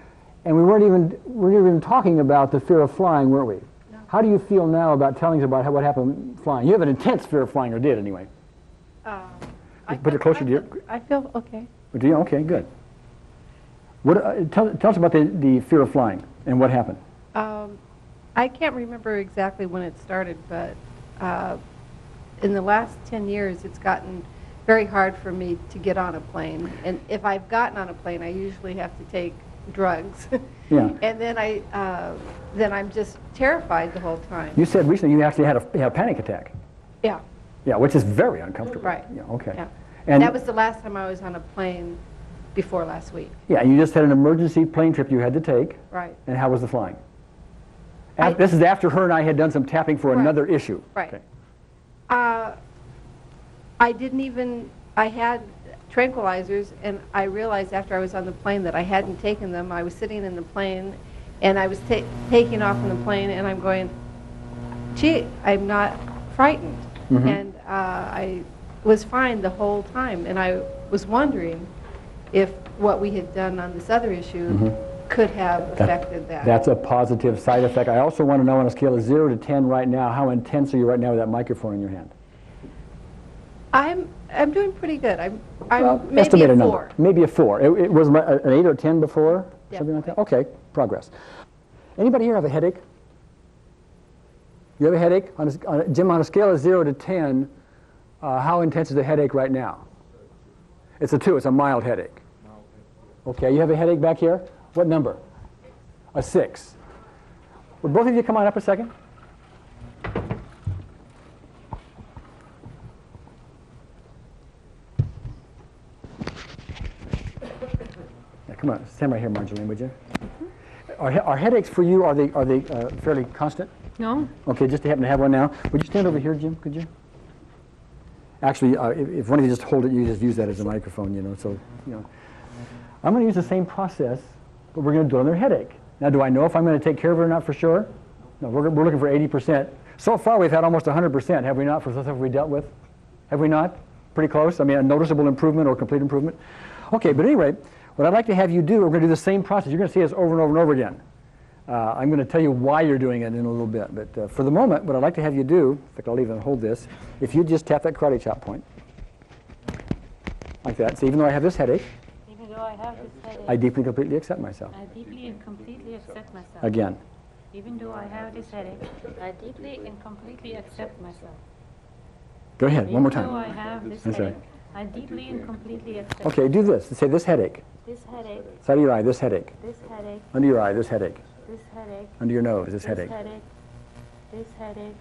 and we weren't even talking about the fear of flying, weren't we? No. How do you feel now about telling us about what happened flying? You have an intense fear of flying, or did anyway? Put it closer to your... I feel okay. Do you? Okay, good. What, tell us about the fear of flying and what happened. I can't remember exactly when it started, but in the last 10 years, it's gotten very hard for me to get on a plane. And if I've gotten on a plane, I usually have to take drugs. Yeah. And then then I'm just terrified the whole time. You said recently you actually had a panic attack. Yeah. Yeah, which is very uncomfortable. Right. Yeah, okay. Yeah. And that was the last time I was on a plane before last week. Yeah, you just had an emergency plane trip you had to take. Right. And how was the flying? This is after her and I had done some tapping for another issue. Right. Okay. I didn't even, I had tranquilizers, and I realized after I was on the plane that I hadn't taken them. I was sitting in the plane, and I was taking off in the plane, and I'm going, gee, I'm not frightened. Mm-hmm. And I was fine the whole time, and I was wondering if what we had done on this other issue Mm-hmm. could have affected that. That's a positive side effect. I also want to know on a scale of 0 to 10 right now, how intense are you right now with that microphone in your hand? I'm doing pretty good. I'm Well, maybe estimate a a 4. number. Maybe a 4. It was an 8 or 10 before? Something like that? Okay, progress. Anybody here have a headache? You have a headache? Jim, on a scale of 0 to 10, how intense is the headache right now? It's a 2. It's a mild headache. Okay, you have a headache back here? What number? A 6. Would both of you come on up a second? Yeah, come on, stand right here, Marjorie, would you? Are headaches for you, are they fairly constant? No. Okay, just to happen to have one now. Would you stand over here, Jim, could you? Actually, if one of you just hold it, you just use that as a microphone, you know, so, you know. I'm going to use the same process, but we're going to do it on their headache. Now, do I know if I'm going to take care of it or not for sure? No, we're looking for 80%. So far, we've had almost 100%, have we not, for the stuff we dealt with? Have we not? Pretty close? I mean, a noticeable improvement or complete improvement? Okay, but anyway, what I'd like to have you do, we're going to do the same process. You're going to see us over and over and over again. I'm going to tell you why you're doing it in a little bit, but for the moment, what I'd like to have you do, in fact, I'll even hold this, if you just tap that karate chop point, like that. So even though I have this headache, even though I have this headache, I deeply and completely accept myself. I deeply and completely accept myself. Again. Even though I have this headache, I deeply and completely accept myself. Go ahead, one more time. Even though I have this That's headache, right. I deeply and completely accept Okay, do this. Say this headache. this headache, Side of your eye, this headache. this headache, Under your eye, this headache. this headache, Under your nose, this this headache. headache, this headache,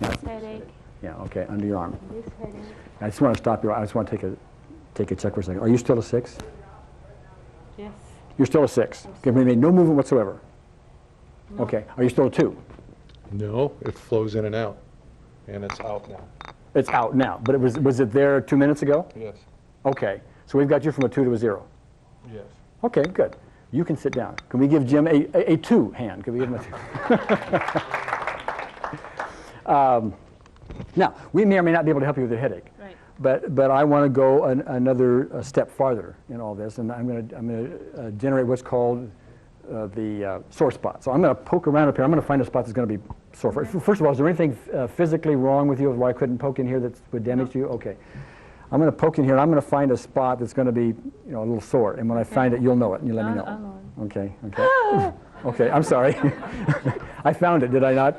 Yeah. this headache, Yeah, okay, under your arm. this headache. I just want to stop your, I just want to take a check for a second. Are you still a 6? Yes. You're still a 6. Okay, we made no movement whatsoever. No. Okay, are you still a 2? No, it flows in and out, and it's out now. It's out now, but was it there 2 minutes ago? Yes. Okay, so we've got you from a 2 to a 0. Yes. Okay, good. You can sit down. Can we give Jim a 2 hand? Can we give him a 2? Now, we may or may not be able to help you with your headache. Right. But I want to go another step farther in all this, and I'm going to generate what's called the sore spot. So I'm going to poke around up here. I'm going to find a spot that's going to be sore. First of all, is there anything physically wrong with you why I couldn't poke in here that would damage you? Okay. I'm going to poke in here, and I'm going to find a spot that's going to be, you know, a little sore. And when I find it, you'll know it, and you let me know. I'll know it. Okay. Okay. Okay. I'm sorry. I found it. Did I not?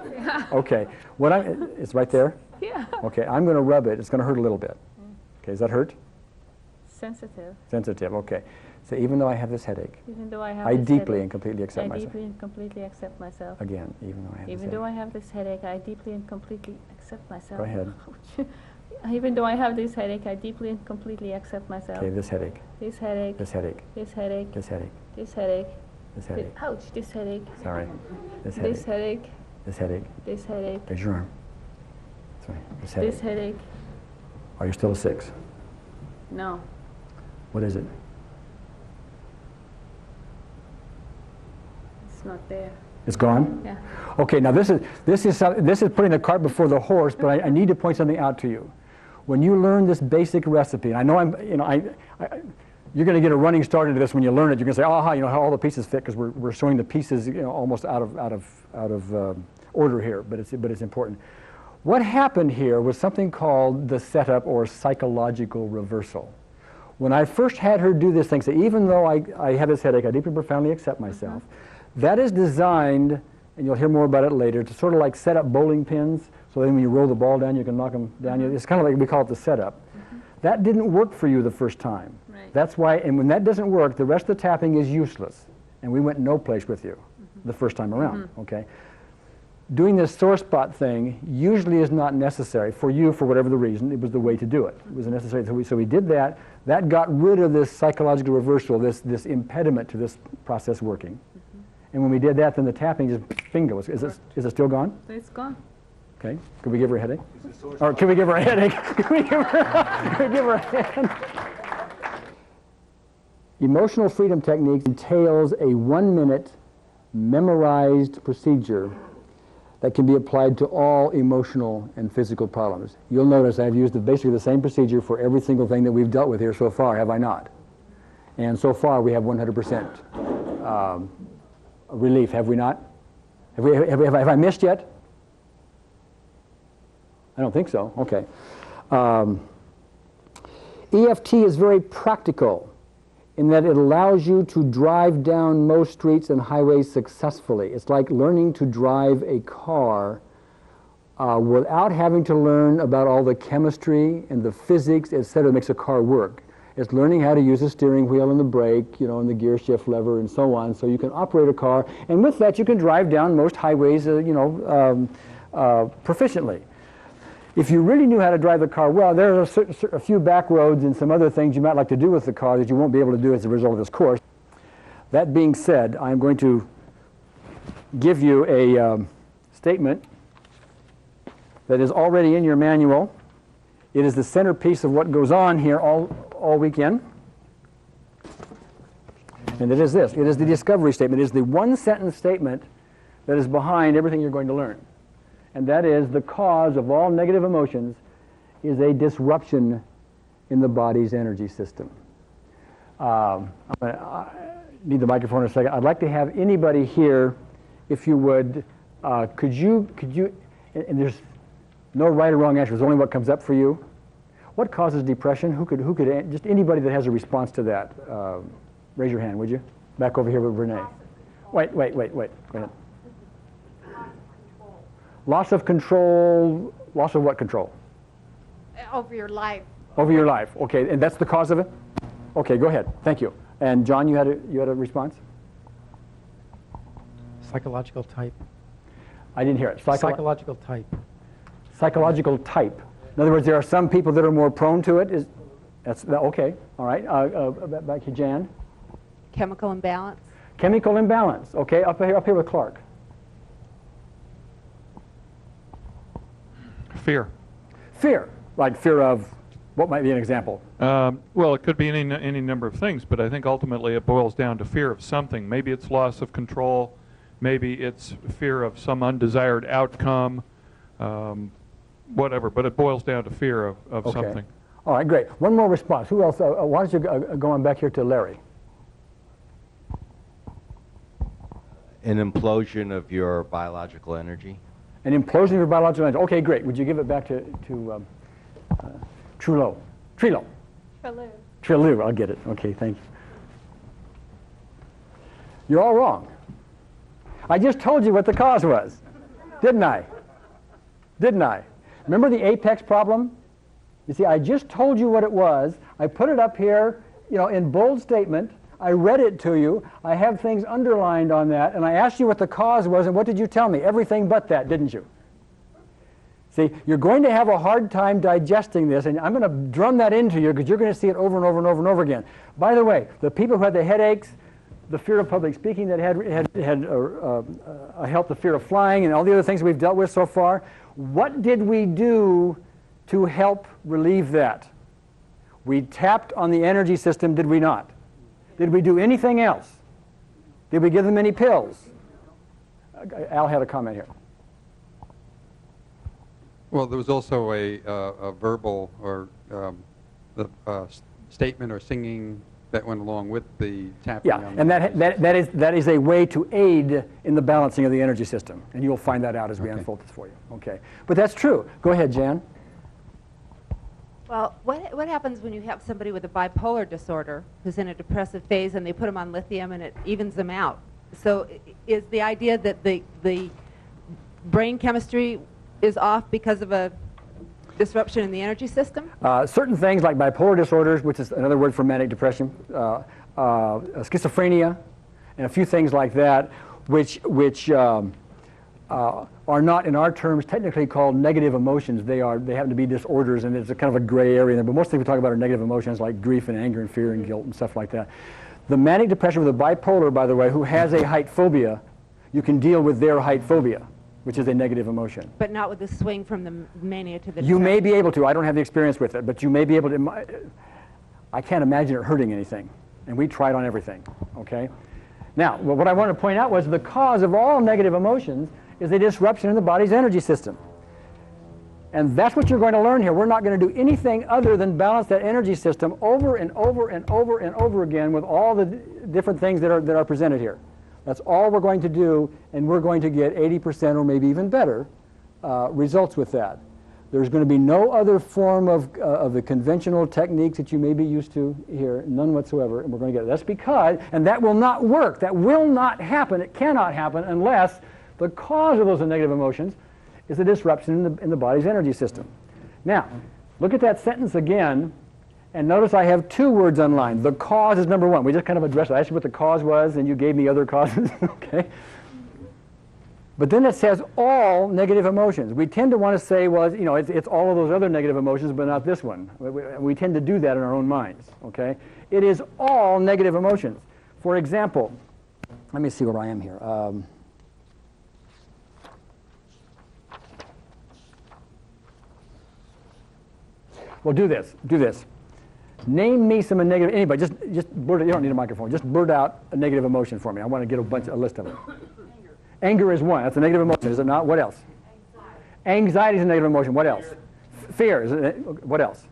Okay. It's right there. Yeah. Okay. I'm going to rub it. It's going to hurt a little bit. Okay. Does that hurt? Sensitive. Sensitive. Okay. So even though I have this headache, Even though I have I this deeply headache, and completely accept I myself. deeply and completely accept myself. Again, even though I have this Even though I have this headache, I deeply and completely accept myself. Go ahead. Even though I have this headache, I deeply and completely accept myself. Okay, this headache. This headache. This headache. This headache. This headache. This headache. This headache. Ouch, this headache. Sorry. This This headache. headache. This headache. This headache. There's your arm. Sorry. This headache. This headache. Are you still a 6? No. What is it? It's not there. It's gone? Yeah. Okay, now this is putting the cart before the horse, but I need to point something out to you. When you learn this basic recipe, and I know you're going to get a running start into this when you learn it. You're going to say, aha, you know how all the pieces fit, because we're showing the pieces, you know, almost out of order here, but it's important. What happened here was something called the setup or psychological reversal. When I first had her do this thing, say, even though I have this headache, I deeply and profoundly accept myself. That is designed, and you'll hear more about it later, to sort of like set up bowling pins, so then when you roll the ball down, you can knock them down. It's kind of like, we call it the setup. That didn't work for you the first time. Right. That's why, and when that doesn't work, the rest of the tapping is useless. And we went no place with you the first time around, okay? Doing this sore spot thing usually is not necessary for you for whatever the reason. It was the way to do it. It was necessary. So we did that. That got rid of this psychological reversal, this impediment to this process working. And when we did that, then the tapping just finger. Is it still gone? It's gone. Okay. Could we give her a headache? Or can we give her a headache? Can we give her a headache? Emotional freedom techniques entails a 1-minute memorized procedure that can be applied to all emotional and physical problems. You'll notice I've used basically the same procedure for every single thing that we've dealt with here so far, have I not? And so far we have 100% relief, have we not? Have I missed yet? I don't think so. Okay. EFT is very practical in that it allows you to drive down most streets and highways successfully. It's like learning to drive a car without having to learn about all the chemistry and the physics, etc. that makes a car work. It's learning how to use the steering wheel and the brake, and the gear shift lever and so on, so you can operate a car, and with that you can drive down most highways, proficiently. If you really knew how to drive the car well, there are a few back roads and some other things you might like to do with the car that you won't be able to do as a result of this course. That being said, I'm going to give you a statement that is already in your manual. It is the centerpiece of what goes on here all weekend. And it is this. It is the discovery statement. It is the one-sentence statement that is behind everything you're going to learn. And that is, the cause of all negative emotions is a disruption in the body's energy system. I need the microphone in a second. I'd like to have anybody here, if you would, could you, and there's no right or wrong answer, there's only what comes up for you. What causes depression? Who could, just anybody that has a response to that, raise your hand, would you? Back over here with Renee. Wait, go ahead. Loss of control, loss of what control? Over your life. Over your life, okay, and that's the cause of it? Okay, go ahead, thank you. And John, you had a response? Psychological type. I didn't hear it. Psychological type. Psychological type. In other words, there are some people that are more prone to it. Okay, all right. Back to Jan. Chemical imbalance. Chemical imbalance, okay, up here with Clark. Fear. Fear, like fear of, what might be an example? Well, it could be any number of things, but I think ultimately it boils down to fear of something. Maybe it's loss of control, maybe it's fear of some undesired outcome, whatever, but it boils down to fear of okay. something. All right, great. One more response. Who else? Why don't you go on back here to Larry? An implosion of your biological energy. An implosion of your biological energy. Okay, great. Would you give it back to Trilo? Trilo, I'll get it. Okay, thank you. You're all wrong. I just told you what the cause was, didn't I? Didn't I? Remember the apex problem? You see, I just told you what it was. I put it up here, in bold statement. I read it to you. I have things underlined on that, and I asked you what the cause was, and what did you tell me? Everything but that, didn't you? See, you're going to have a hard time digesting this, and I'm going to drum that into you because you're going to see it over and over and over and over again. By the way, the people who had the headaches, the fear of public speaking that had helped the fear of flying, and all the other things we've dealt with so far, what did we do to help relieve that? We tapped on the energy system, did we not? Did we do anything else? Did we give them any pills? Al had a comment here. Well, there was also a verbal or statement or singing that went along with the tapping. Yeah, and that is a way to aid in the balancing of the energy system, and you'll find that out as we unfold this for you. Okay, but that's true. Go ahead, Jan. Well, what happens when you have somebody with a bipolar disorder who's in a depressive phase and they put them on lithium and it evens them out? So is the idea that the brain chemistry is off because of a disruption in the energy system? Certain things like bipolar disorders, which is another word for manic depression, schizophrenia, and a few things like that, which are not, in our terms, technically called negative emotions. They happen to be disorders, and it's a kind of a gray area there. But mostly we talk about are negative emotions like grief and anger and fear and guilt and stuff like that. The manic depression with the bipolar, by the way, who has a height phobia, You can deal with their height phobia, which is a negative emotion. But not with the swing from the mania to the You may depression. be able to. I don't have the experience with it, but you may be able to. I can't imagine it hurting anything. And we tried on everything, okay? Now, what I want to point out was the cause of all negative emotions is a disruption in the body's energy system. And that's what you're going to learn here. We're not going to do anything other than balance that energy system over and over and over and over again with all the different things that are presented here. That's all we're going to do, and we're going to get 80% or maybe even better results with that. There's going to be no other form of the conventional techniques that you may be used to here, none whatsoever, and we're going to get it. That's because, and that will not work, that will not happen, it cannot happen unless the cause of those negative emotions is a disruption in the body's energy system. Now, look at that sentence again, and notice I have two words underlined. The cause is number one. We just kind of addressed it. I asked you what the cause was, and you gave me other causes, okay? But then it says all negative emotions. We tend to want to say, well, you know, it's all of those other negative emotions, but not this one. We tend to do that in our own minds, okay? It is all negative emotions. For example, let me see where I am here. Well, do this. Name me some negative, anybody, just blurt it, you don't need a microphone, just blurt out a negative emotion for me. I want to get a list of them. Anger is one. That's a negative emotion, is it not? What else? Anxiety is a negative emotion. What else? Fear. Is it, what else?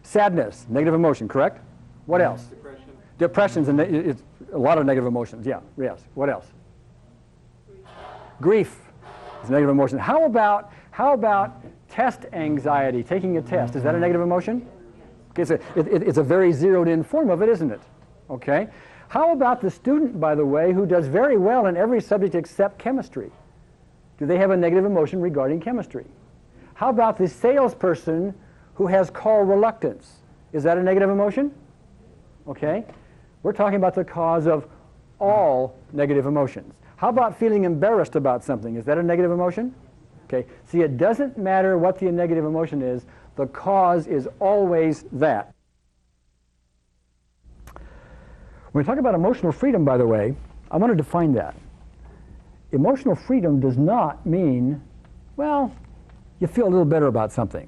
Sadness. Negative emotion, correct? What else? Depression. Depression's a lot of negative emotions. Yeah. Yes. What else? Grief is a negative emotion. How about test anxiety, taking a test? Is that a negative emotion? Okay, it's a very zeroed-in form of it, isn't it? Okay. How about the student, by the way, who does very well in every subject except chemistry? Do they have a negative emotion regarding chemistry? How about the salesperson who has call reluctance? Is that a negative emotion? Okay. We're talking about the cause of all negative emotions. How about feeling embarrassed about something? Is that a negative emotion? Okay. See, it doesn't matter what the negative emotion is. The cause is always that. When we talk about emotional freedom, by the way, I want to define that. Emotional freedom does not mean, well, you feel a little better about something.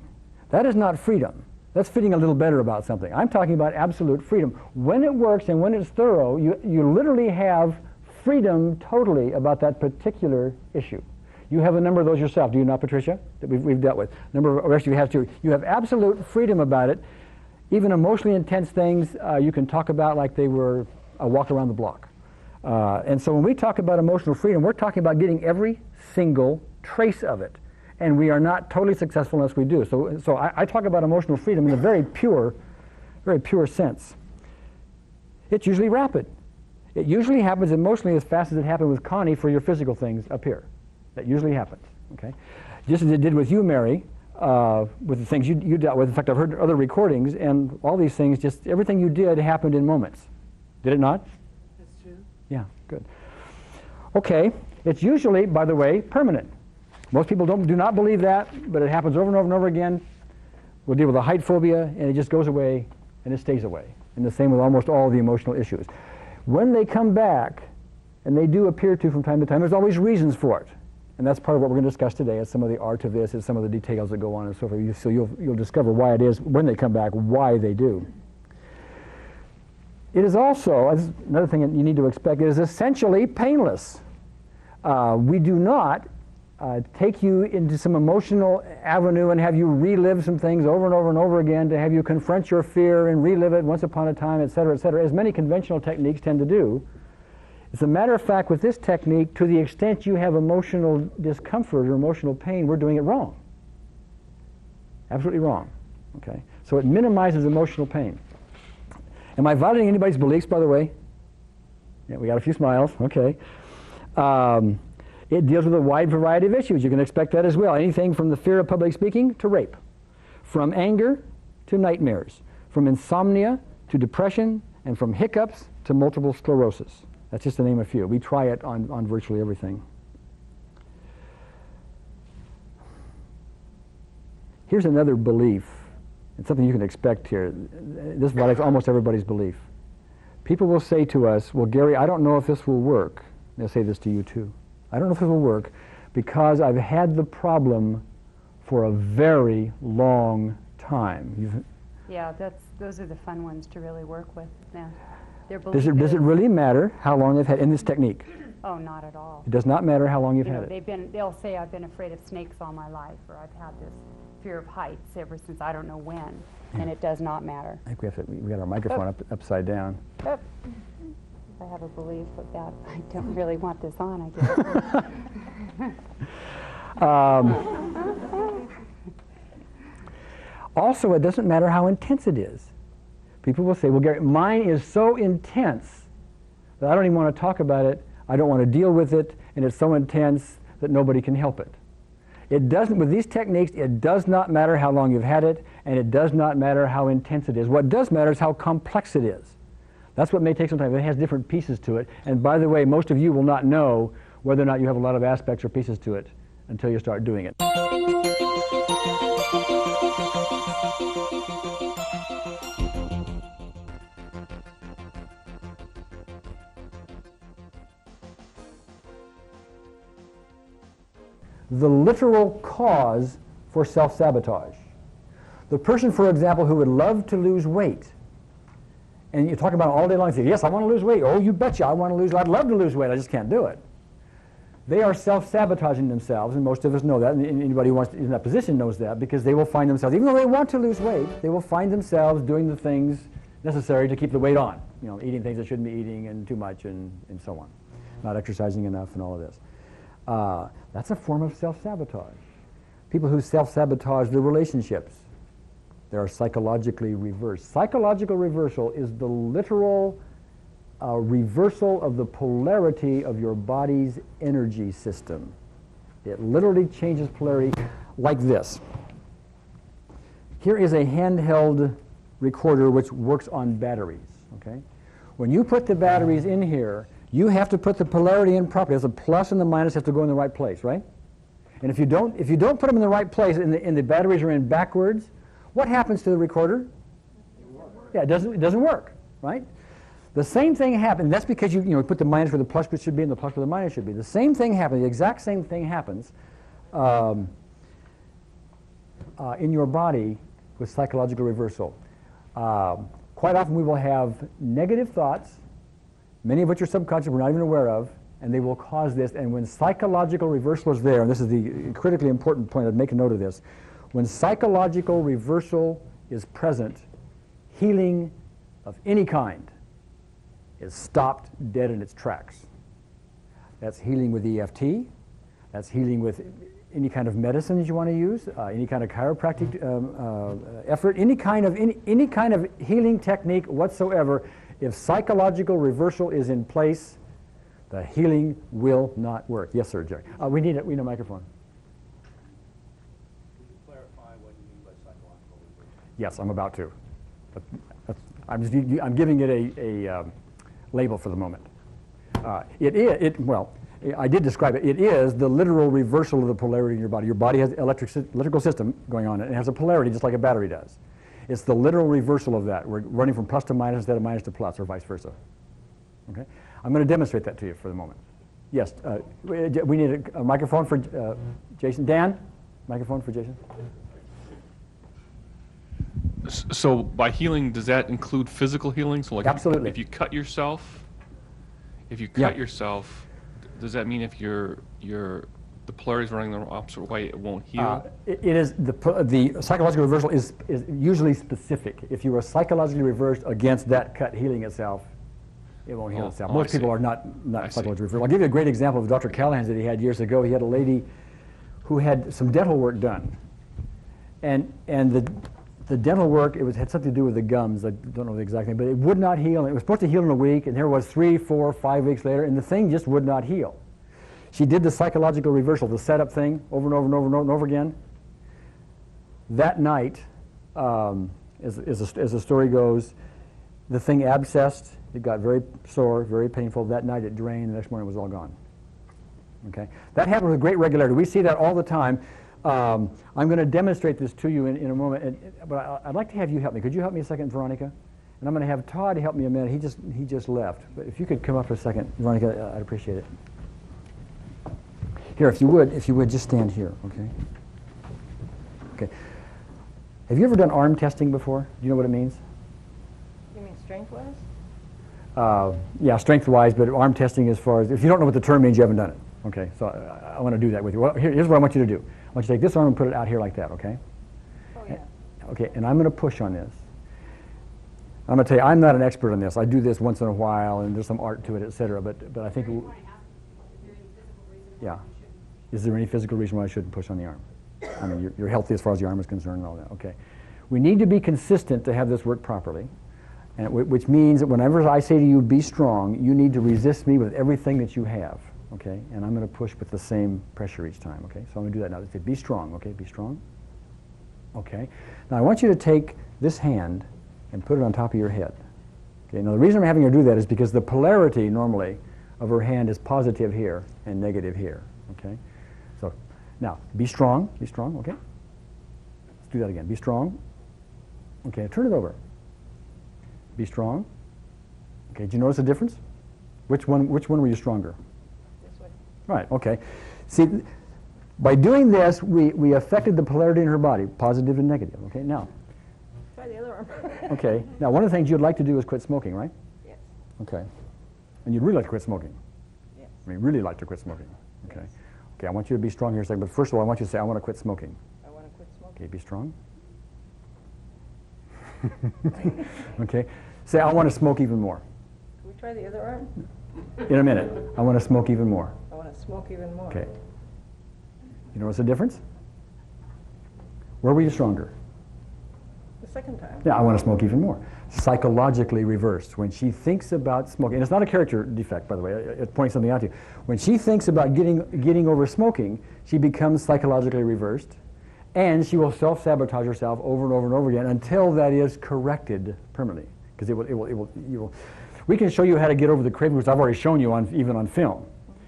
That is not freedom. That's feeling a little better about something. I'm talking about absolute freedom. When it works and when it's thorough, you literally have freedom totally about that particular issue. You have a number of those yourself, do you not, Patricia, that we've dealt with? A number of the rest of you have too. You have absolute freedom about it. Even emotionally intense things you can talk about like they were a walk around the block. And so when we talk about emotional freedom, we're talking about getting every single trace of it. And we are not totally successful unless we do. So I talk about emotional freedom in a very pure sense. It's usually rapid. It usually happens emotionally as fast as it happened with Connie for your physical things up here. That usually happens, okay? Just as it did with you, Mary, with the things you dealt with. In fact, I've heard other recordings, and all these things, just everything you did happened in moments. Did it not? That's true. Yeah, good. Okay, it's usually, by the way, permanent. Most people do not believe that, but it happens over and over and over again. We'll deal with a height phobia, and it just goes away, and it stays away. And the same with almost all the emotional issues. When they come back, and they do appear to from time to time, there's always reasons for it. And that's part of what we're going to discuss today, is some of the art of this, is some of the details that go on and so forth. So you'll discover why it is, when they come back, why they do. It is also, another thing that you need to expect, it is essentially painless. We do not take you into some emotional avenue and have you relive some things over and over and over again, to have you confront your fear and relive it once upon a time, et cetera, as many conventional techniques tend to do. As a matter of fact, with this technique, to the extent you have emotional discomfort or emotional pain, we're doing it wrong. Absolutely wrong. Okay? So it minimizes emotional pain. Am I violating anybody's beliefs, by the way? Yeah, we got a few smiles. Okay. It deals with a wide variety of issues. You can expect that as well. Anything from the fear of public speaking to rape, from anger to nightmares, from insomnia to depression, and from hiccups to multiple sclerosis. That's just to name a few. We try it on virtually everything. Here's another belief. It's something you can expect here. This violates almost everybody's belief. People will say to us, well, Gary, I don't know if this will work. I'll say this to you too. I don't know if it will work because I've had the problem for a very long time. Yeah, those are the fun ones to really work with. Yeah. Does it really matter how long they've had in this technique? Oh, not at all. It does not matter how long you've had it. They'll say I've been afraid of snakes all my life, or I've had this fear of heights ever since I don't know when, and it does not matter. I think we got our microphone upside down. I have a belief of that. I don't really want this on, I guess. Also, it doesn't matter how intense it is. People will say, well, Gary, mine is so intense that I don't even want to talk about it. I don't want to deal with it, and it's so intense that nobody can help it. It doesn't, with these techniques, it does not matter how long you've had it, and it does not matter how intense it is. What does matter is how complex it is. That's what may take some time. It has different pieces to it. And by the way, most of you will not know whether or not you have a lot of aspects or pieces to it until you start doing it. The literal cause for self-sabotage. The person, for example, who would love to lose weight, and you talk about it all day long, and say, yes, I want to lose weight. Oh, you betcha, I want to lose weight. I'd love to lose weight, I just can't do it. They are self-sabotaging themselves, and most of us know that, and anybody who wants to, in that position knows that, because they will find themselves, even though they want to lose weight, they will find themselves doing the things necessary to keep the weight on. You know, eating things they shouldn't be eating and too much and so on. Not exercising enough and all of this. That's a form of self-sabotage. People who self-sabotage their relationships, they are psychologically reversed. Psychological reversal is the literal reversal of the polarity of your body's energy system. It literally changes polarity like this. Here is a handheld recorder which works on batteries. Okay? When you put the batteries in here, you have to put the polarity in properly. The plus and the minus have to go in the right place, right? And if you don't put them in the right place and the batteries are in backwards, what happens to the recorder? Yeah, it doesn't work, right? The same thing happens. That's because you put the minus where the plus should be and the plus where the minus should be. The same thing happens. The exact same thing happens in your body with psychological reversal. Quite often we will have negative thoughts, many of which are subconscious, we're not even aware of, and they will cause this. And when psychological reversal is there, and this is the critically important point, I'd make a note of this, when psychological reversal is present, healing of any kind is stopped dead in its tracks. That's healing with EFT, that's healing with any kind of medicines you want to use, any kind of chiropractic effort, any kind of healing technique whatsoever. If psychological reversal is in place, the healing will not work. Yes, sir, Jerry. We need a microphone. Could you clarify what you mean by psychological reversal? Yes, I'm about to. I'm giving it a label for the moment. I did describe it. It is the literal reversal of the polarity in your body. Your body has electrical system going on, and it has a polarity just like a battery does. It's the literal reversal of that. We're running from plus to minus instead of minus to plus, or vice versa. Okay? I'm going to demonstrate that to you for the moment. Yes, we need a microphone for Jason. Dan, microphone for Jason. So by healing, does that include physical healing? So like absolutely. If you cut yourself, does that mean if the polarity is running the opposite way, it won't heal? It is the psychological reversal is usually specific. If you are psychologically reversed against that cut healing itself, it won't heal itself. Most people are not psychologically reversed. I'll give you a great example of Dr. Callahan's that he had years ago. He had a lady who had some dental work done, and the dental work, had something to do with the gums. I don't know the exact thing, but it would not heal. It was supposed to heal in a week, and here it was 3, 4, 5 weeks later, and the thing just would not heal. She did the psychological reversal, the setup thing, over and over and over and over, and over again. That night, as the story goes, the thing abscessed. It got very sore, very painful. That night it drained. The next morning it was all gone. Okay, that happens with great regularity. We see that all the time. I'm going to demonstrate this to you in a moment, but I'd like to have you help me. Could you help me a second, Veronica? And I'm going to have Todd help me a minute. He just left. But if you could come up for a second, Veronica, I'd appreciate it. Here, if you would, just stand here, okay? Okay. Have you ever done arm testing before? Do you know what it means? You mean strength-wise? Yeah, strength-wise, but arm testing as far as, if you don't know what the term means, you haven't done it. Okay, so I want to do that with you. Well, here's what I want you to do. I want you to take this arm and put it out here like that, okay? Oh, yeah. Okay, and I'm going to push on this. I'm going to tell you, I'm not an expert on this. I do this once in a while, and there's some art to it, et cetera, but I think... Yeah. Is there any physical reason why I shouldn't push on the arm? I mean, you're healthy as far as the arm is concerned and all that. Okay. We need to be consistent to have this work properly, and which means that whenever I say to you, be strong, you need to resist me with everything that you have. Okay? And I'm going to push with the same pressure each time. Okay? So I'm going to do that now. Say, be strong. Okay? Be strong. Okay? Now I want you to take this hand and put it on top of your head. Okay? Now the reason I'm having her do that is because the polarity normally of her hand is positive here and negative here. Okay? So now be strong, okay? Let's do that again. Be strong. Okay, turn it over. Be strong. Okay, did you notice a difference? Which one were you stronger? This way. Right, okay. See, by doing this, we affected the polarity in her body, positive and negative. Okay, now. Try the other arm. Okay, now one of the things you'd like to do is quit smoking, right? Yes. Okay. And you'd really like to quit smoking? Yes. I mean, really like to quit smoking? Okay. Yes. Okay, I want you to be strong here a second, but first of all, I want you to say, I want to quit smoking. I want to quit smoking. Okay, be strong. Okay. Say, I want to smoke even more. Can we try the other arm? In a minute. I want to smoke even more. I want to smoke even more. Okay. You notice the difference? Where were you stronger? The second time. Yeah, I want to smoke even more. Psychologically reversed. When she thinks about smoking, and it's not a character defect, by the way, it's pointing something out to you. When she thinks about getting over smoking, she becomes psychologically reversed, and she will self-sabotage herself over and over and over again until that is corrected permanently. Because we can show you how to get over the craving, which I've already shown you even on film.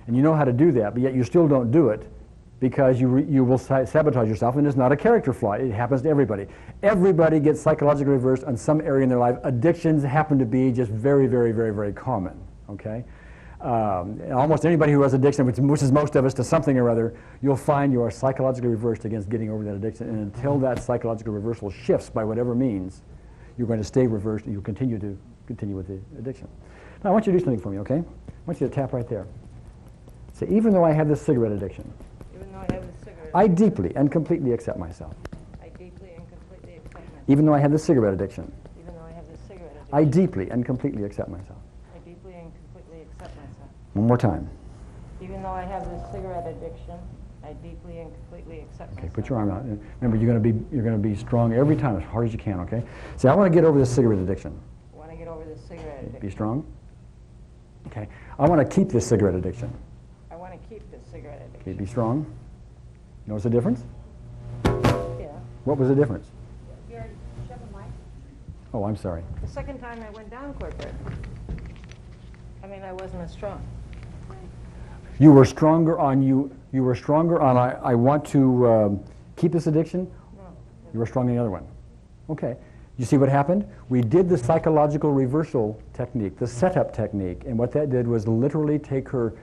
And you know how to do that, but yet you still don't do it because you will sabotage yourself, and it's not a character flaw. It happens to everybody. Everybody gets psychologically reversed on some area in their life. Addictions happen to be just very, very, very, very common, okay? Almost anybody who has addiction, which is most of us, to something or other, you'll find you are psychologically reversed against getting over that addiction, and until that psychological reversal shifts by whatever means, you're going to stay reversed, and you'll continue with the addiction. Now, I want you to do something for me, okay? I want you to tap right there. Say, even though I have this cigarette addiction, I deeply and completely accept myself. I deeply and completely accept myself. Even though I have this cigarette addiction, Even though I have this cigarette addiction. I deeply and completely accept myself. I deeply and completely accept myself. One more time. Even though I have this cigarette addiction, I deeply and completely accept Okay, myself. put your arm out. And remember, you're going to be strong every time, as hard as you can. Okay. Say, I want to get over this cigarette addiction. I want to get over this cigarette addiction. Be strong. Okay. I want to keep this cigarette addiction. I want to keep this cigarette addiction. Okay. Be strong. Notice the difference? Yeah. What was the difference? Gary, shove a mic. Oh, I'm sorry. The second time I went down corporate, I wasn't as strong. You were stronger on I want to keep this addiction? No. You were strong on the other one. Okay. You see what happened? We did the psychological reversal technique, the setup technique, and what that did was literally take her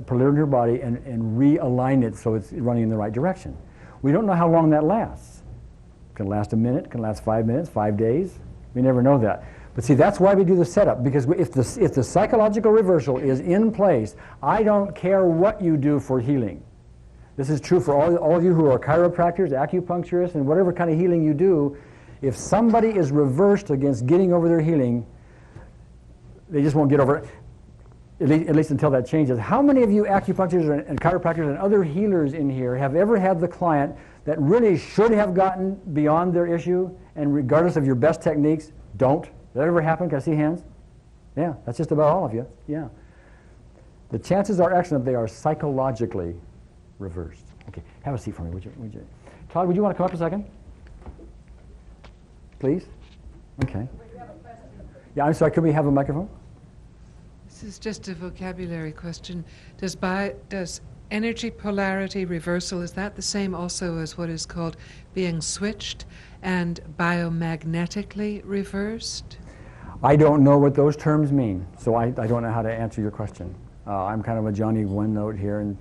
polarity in her body and realign it so it's running in the right direction. We don't know how long that lasts. It can last a minute, it can last 5 minutes, 5 days. We never know that. But see, that's why we do the setup, because if the psychological reversal is in place, I don't care what you do for healing. This is true for all of you who are chiropractors, acupuncturists, and whatever kind of healing you do. If somebody is reversed against getting over their healing, they just won't get over it, at least until that changes. How many of you acupuncturists and chiropractors and other healers in here have ever had the client that really should have gotten beyond their issue, and regardless of your best techniques, don't? Does that ever happen? Can I see hands? Yeah, that's just about all of you. Yeah. The chances are excellent they are psychologically reversed. Okay, have a seat for me, would you? Todd, would you want to come up a second? Please? Okay. Yeah, I'm sorry, could we have a microphone? This is just a vocabulary question. Does energy polarity reversal, is that the same also as what is called being switched and biomagnetically reversed? I don't know what those terms mean, so I don't know how to answer your question. I'm kind of a Johnny one note here, and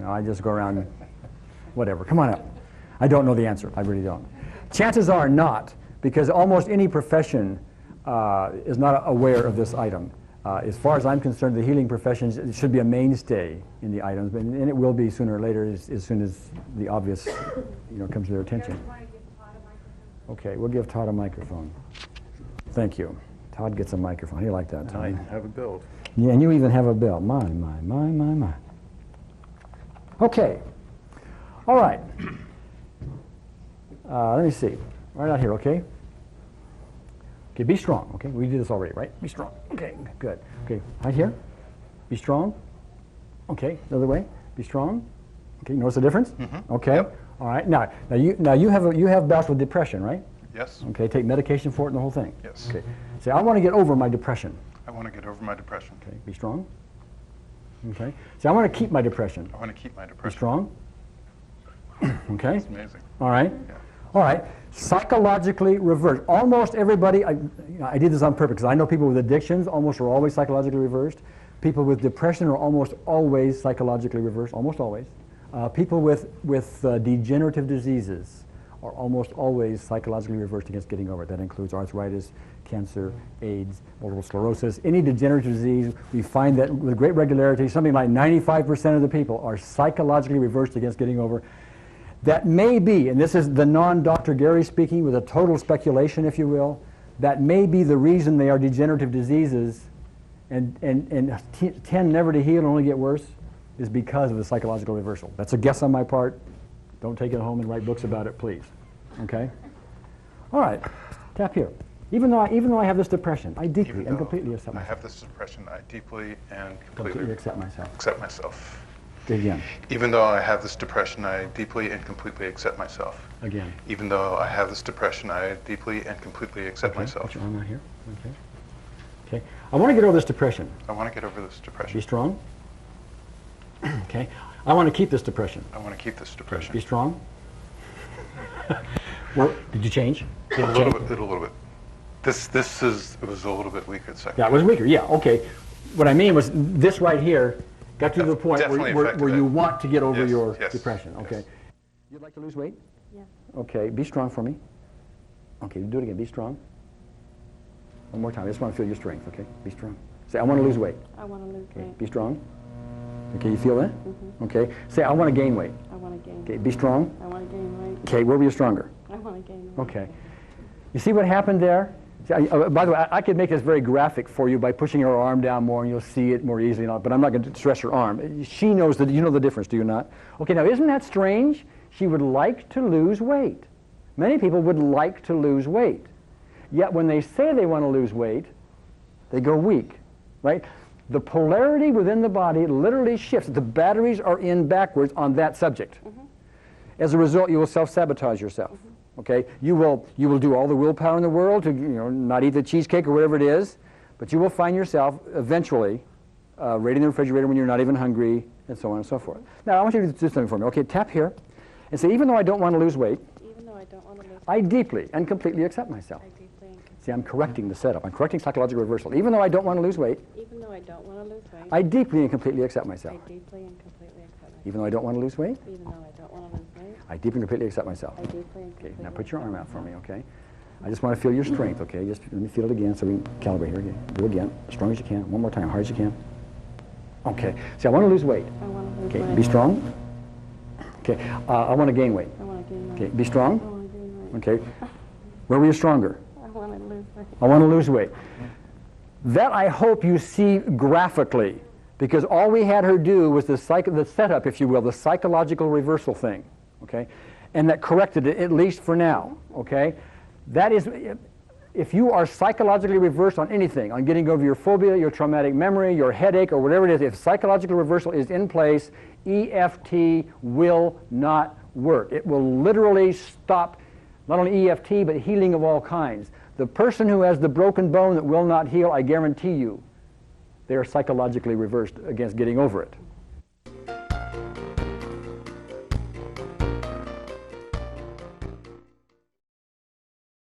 I just go around, whatever. Come on up. I don't know the answer. I really don't. Chances are not, because almost any profession is not aware of this item. As far as I'm concerned, the healing profession should be a mainstay in the items, and it will be sooner or later as soon as the obvious comes to their attention. Okay, we'll give Todd a microphone. Thank you. Todd gets a microphone. How do you like that, Todd? I have a build. Yeah, and you even have a bell. My. Okay. All right. Let me see. Right out here, okay? Okay, be strong, okay? We did this already, right? Be strong. Okay, good. Okay, right here. Be strong. Okay, the other way. Be strong. Okay, notice the difference? Mm-hmm. Okay. Yep. All right. Now you have bouts with depression, right? Yes. Okay, take medication for it and the whole thing. Yes. Okay. Say, I want to get over my depression. I want to get over my depression. Okay, be strong. Okay. Say, I want to keep my depression. I want to keep my Be depression. strong. Okay. That's amazing. All right. Yeah. All right. Psychologically reversed. Almost everybody, I did this on purpose because I know people with addictions almost are always psychologically reversed. People with depression are almost always psychologically reversed, almost always. People with degenerative diseases are almost always psychologically reversed against getting over it. That includes arthritis, cancer, AIDS, multiple sclerosis. Any degenerative disease, we find that with great regularity, something like 95% of the people are psychologically reversed against getting over. That may be, and this is the non-Dr. Gary speaking with a total speculation, if you will, that may be the reason they are degenerative diseases and tend never to heal and only get worse, is because of the psychological reversal. That's a guess on my part. Don't take it home and write books about it, please. Okay? All right. Tap here. Even though I have this depression, I deeply and completely accept myself. I have this depression, I deeply and completely accept myself. Accept myself. Again. Even though I have this depression, I deeply and completely accept myself. Again. Even though I have this depression, I deeply and completely accept myself. Put your arm out here. Okay. Okay. I want to get over this depression. I want to get over this depression. Be strong. Okay. I want to keep this depression. I want to keep this depression. Be strong. Well, did you change? A little bit. It was a little bit weaker the second. Yeah, it was weaker. Yeah. Okay. What I mean was this right here got you to the point where you want to get over your depression. Okay. Yes. You'd like to lose weight? Yeah. Okay. Be strong for me. Okay. Do it again. Be strong. One more time. I just want to feel your strength. Okay. Be strong. Say, I want to lose weight. I want to lose weight. Be strong. Okay, you feel that? Mm-hmm. Okay. Say, I want to gain weight. I want to gain weight. Okay, be strong. I want to gain weight. Okay, where were you stronger? I want to gain weight. Okay. You see what happened there? See, by the way, I could make this very graphic for you by pushing her arm down more and you'll see it more easily, but I'm not going to stress her arm. She knows that, you know the difference, do you not? Okay, now isn't that strange? She would like to lose weight. Many people would like to lose weight. Yet when they say they want to lose weight, they go weak, right? The polarity within the body literally shifts. The batteries are in backwards on that subject. Mm-hmm. As a result, you will self-sabotage yourself. Mm-hmm. Okay, you will do all the willpower in the world to not eat the cheesecake or whatever it is, but you will find yourself eventually raiding the refrigerator when you're not even hungry, and so on and so forth. Now, I want you to do something for me. Okay, tap here, and say, even though I don't want to lose weight, I deeply and completely accept myself. See, I'm correcting the setup. I'm correcting psychological reversal. Even though I don't want to lose weight, I deeply and completely accept myself. Even though I don't want to lose weight, I deeply and completely accept myself. Okay, now put your arm out for me, okay? I just want to feel your strength, okay? Just let me feel it again so we can calibrate here again. Do it again, as strong as you can. One more time, hard as you can. Okay. See, I want to lose weight. I want to lose weight. weight. Be strong. Okay. I want to gain weight. I want to gain weight. Okay. Be strong. I want to gain weight. Okay. Where were you stronger? I want to lose weight. I want to lose weight. That I hope you see graphically, because all we had her do was the setup, if you will, the psychological reversal thing, okay? And that corrected it, at least for now, okay? That is, if you are psychologically reversed on anything, on getting over your phobia, your traumatic memory, your headache, or whatever it is, if psychological reversal is in place, EFT will not work. It will literally stop not only EFT, but healing of all kinds. The person who has the broken bone that will not heal, I guarantee you, they are psychologically reversed against getting over it.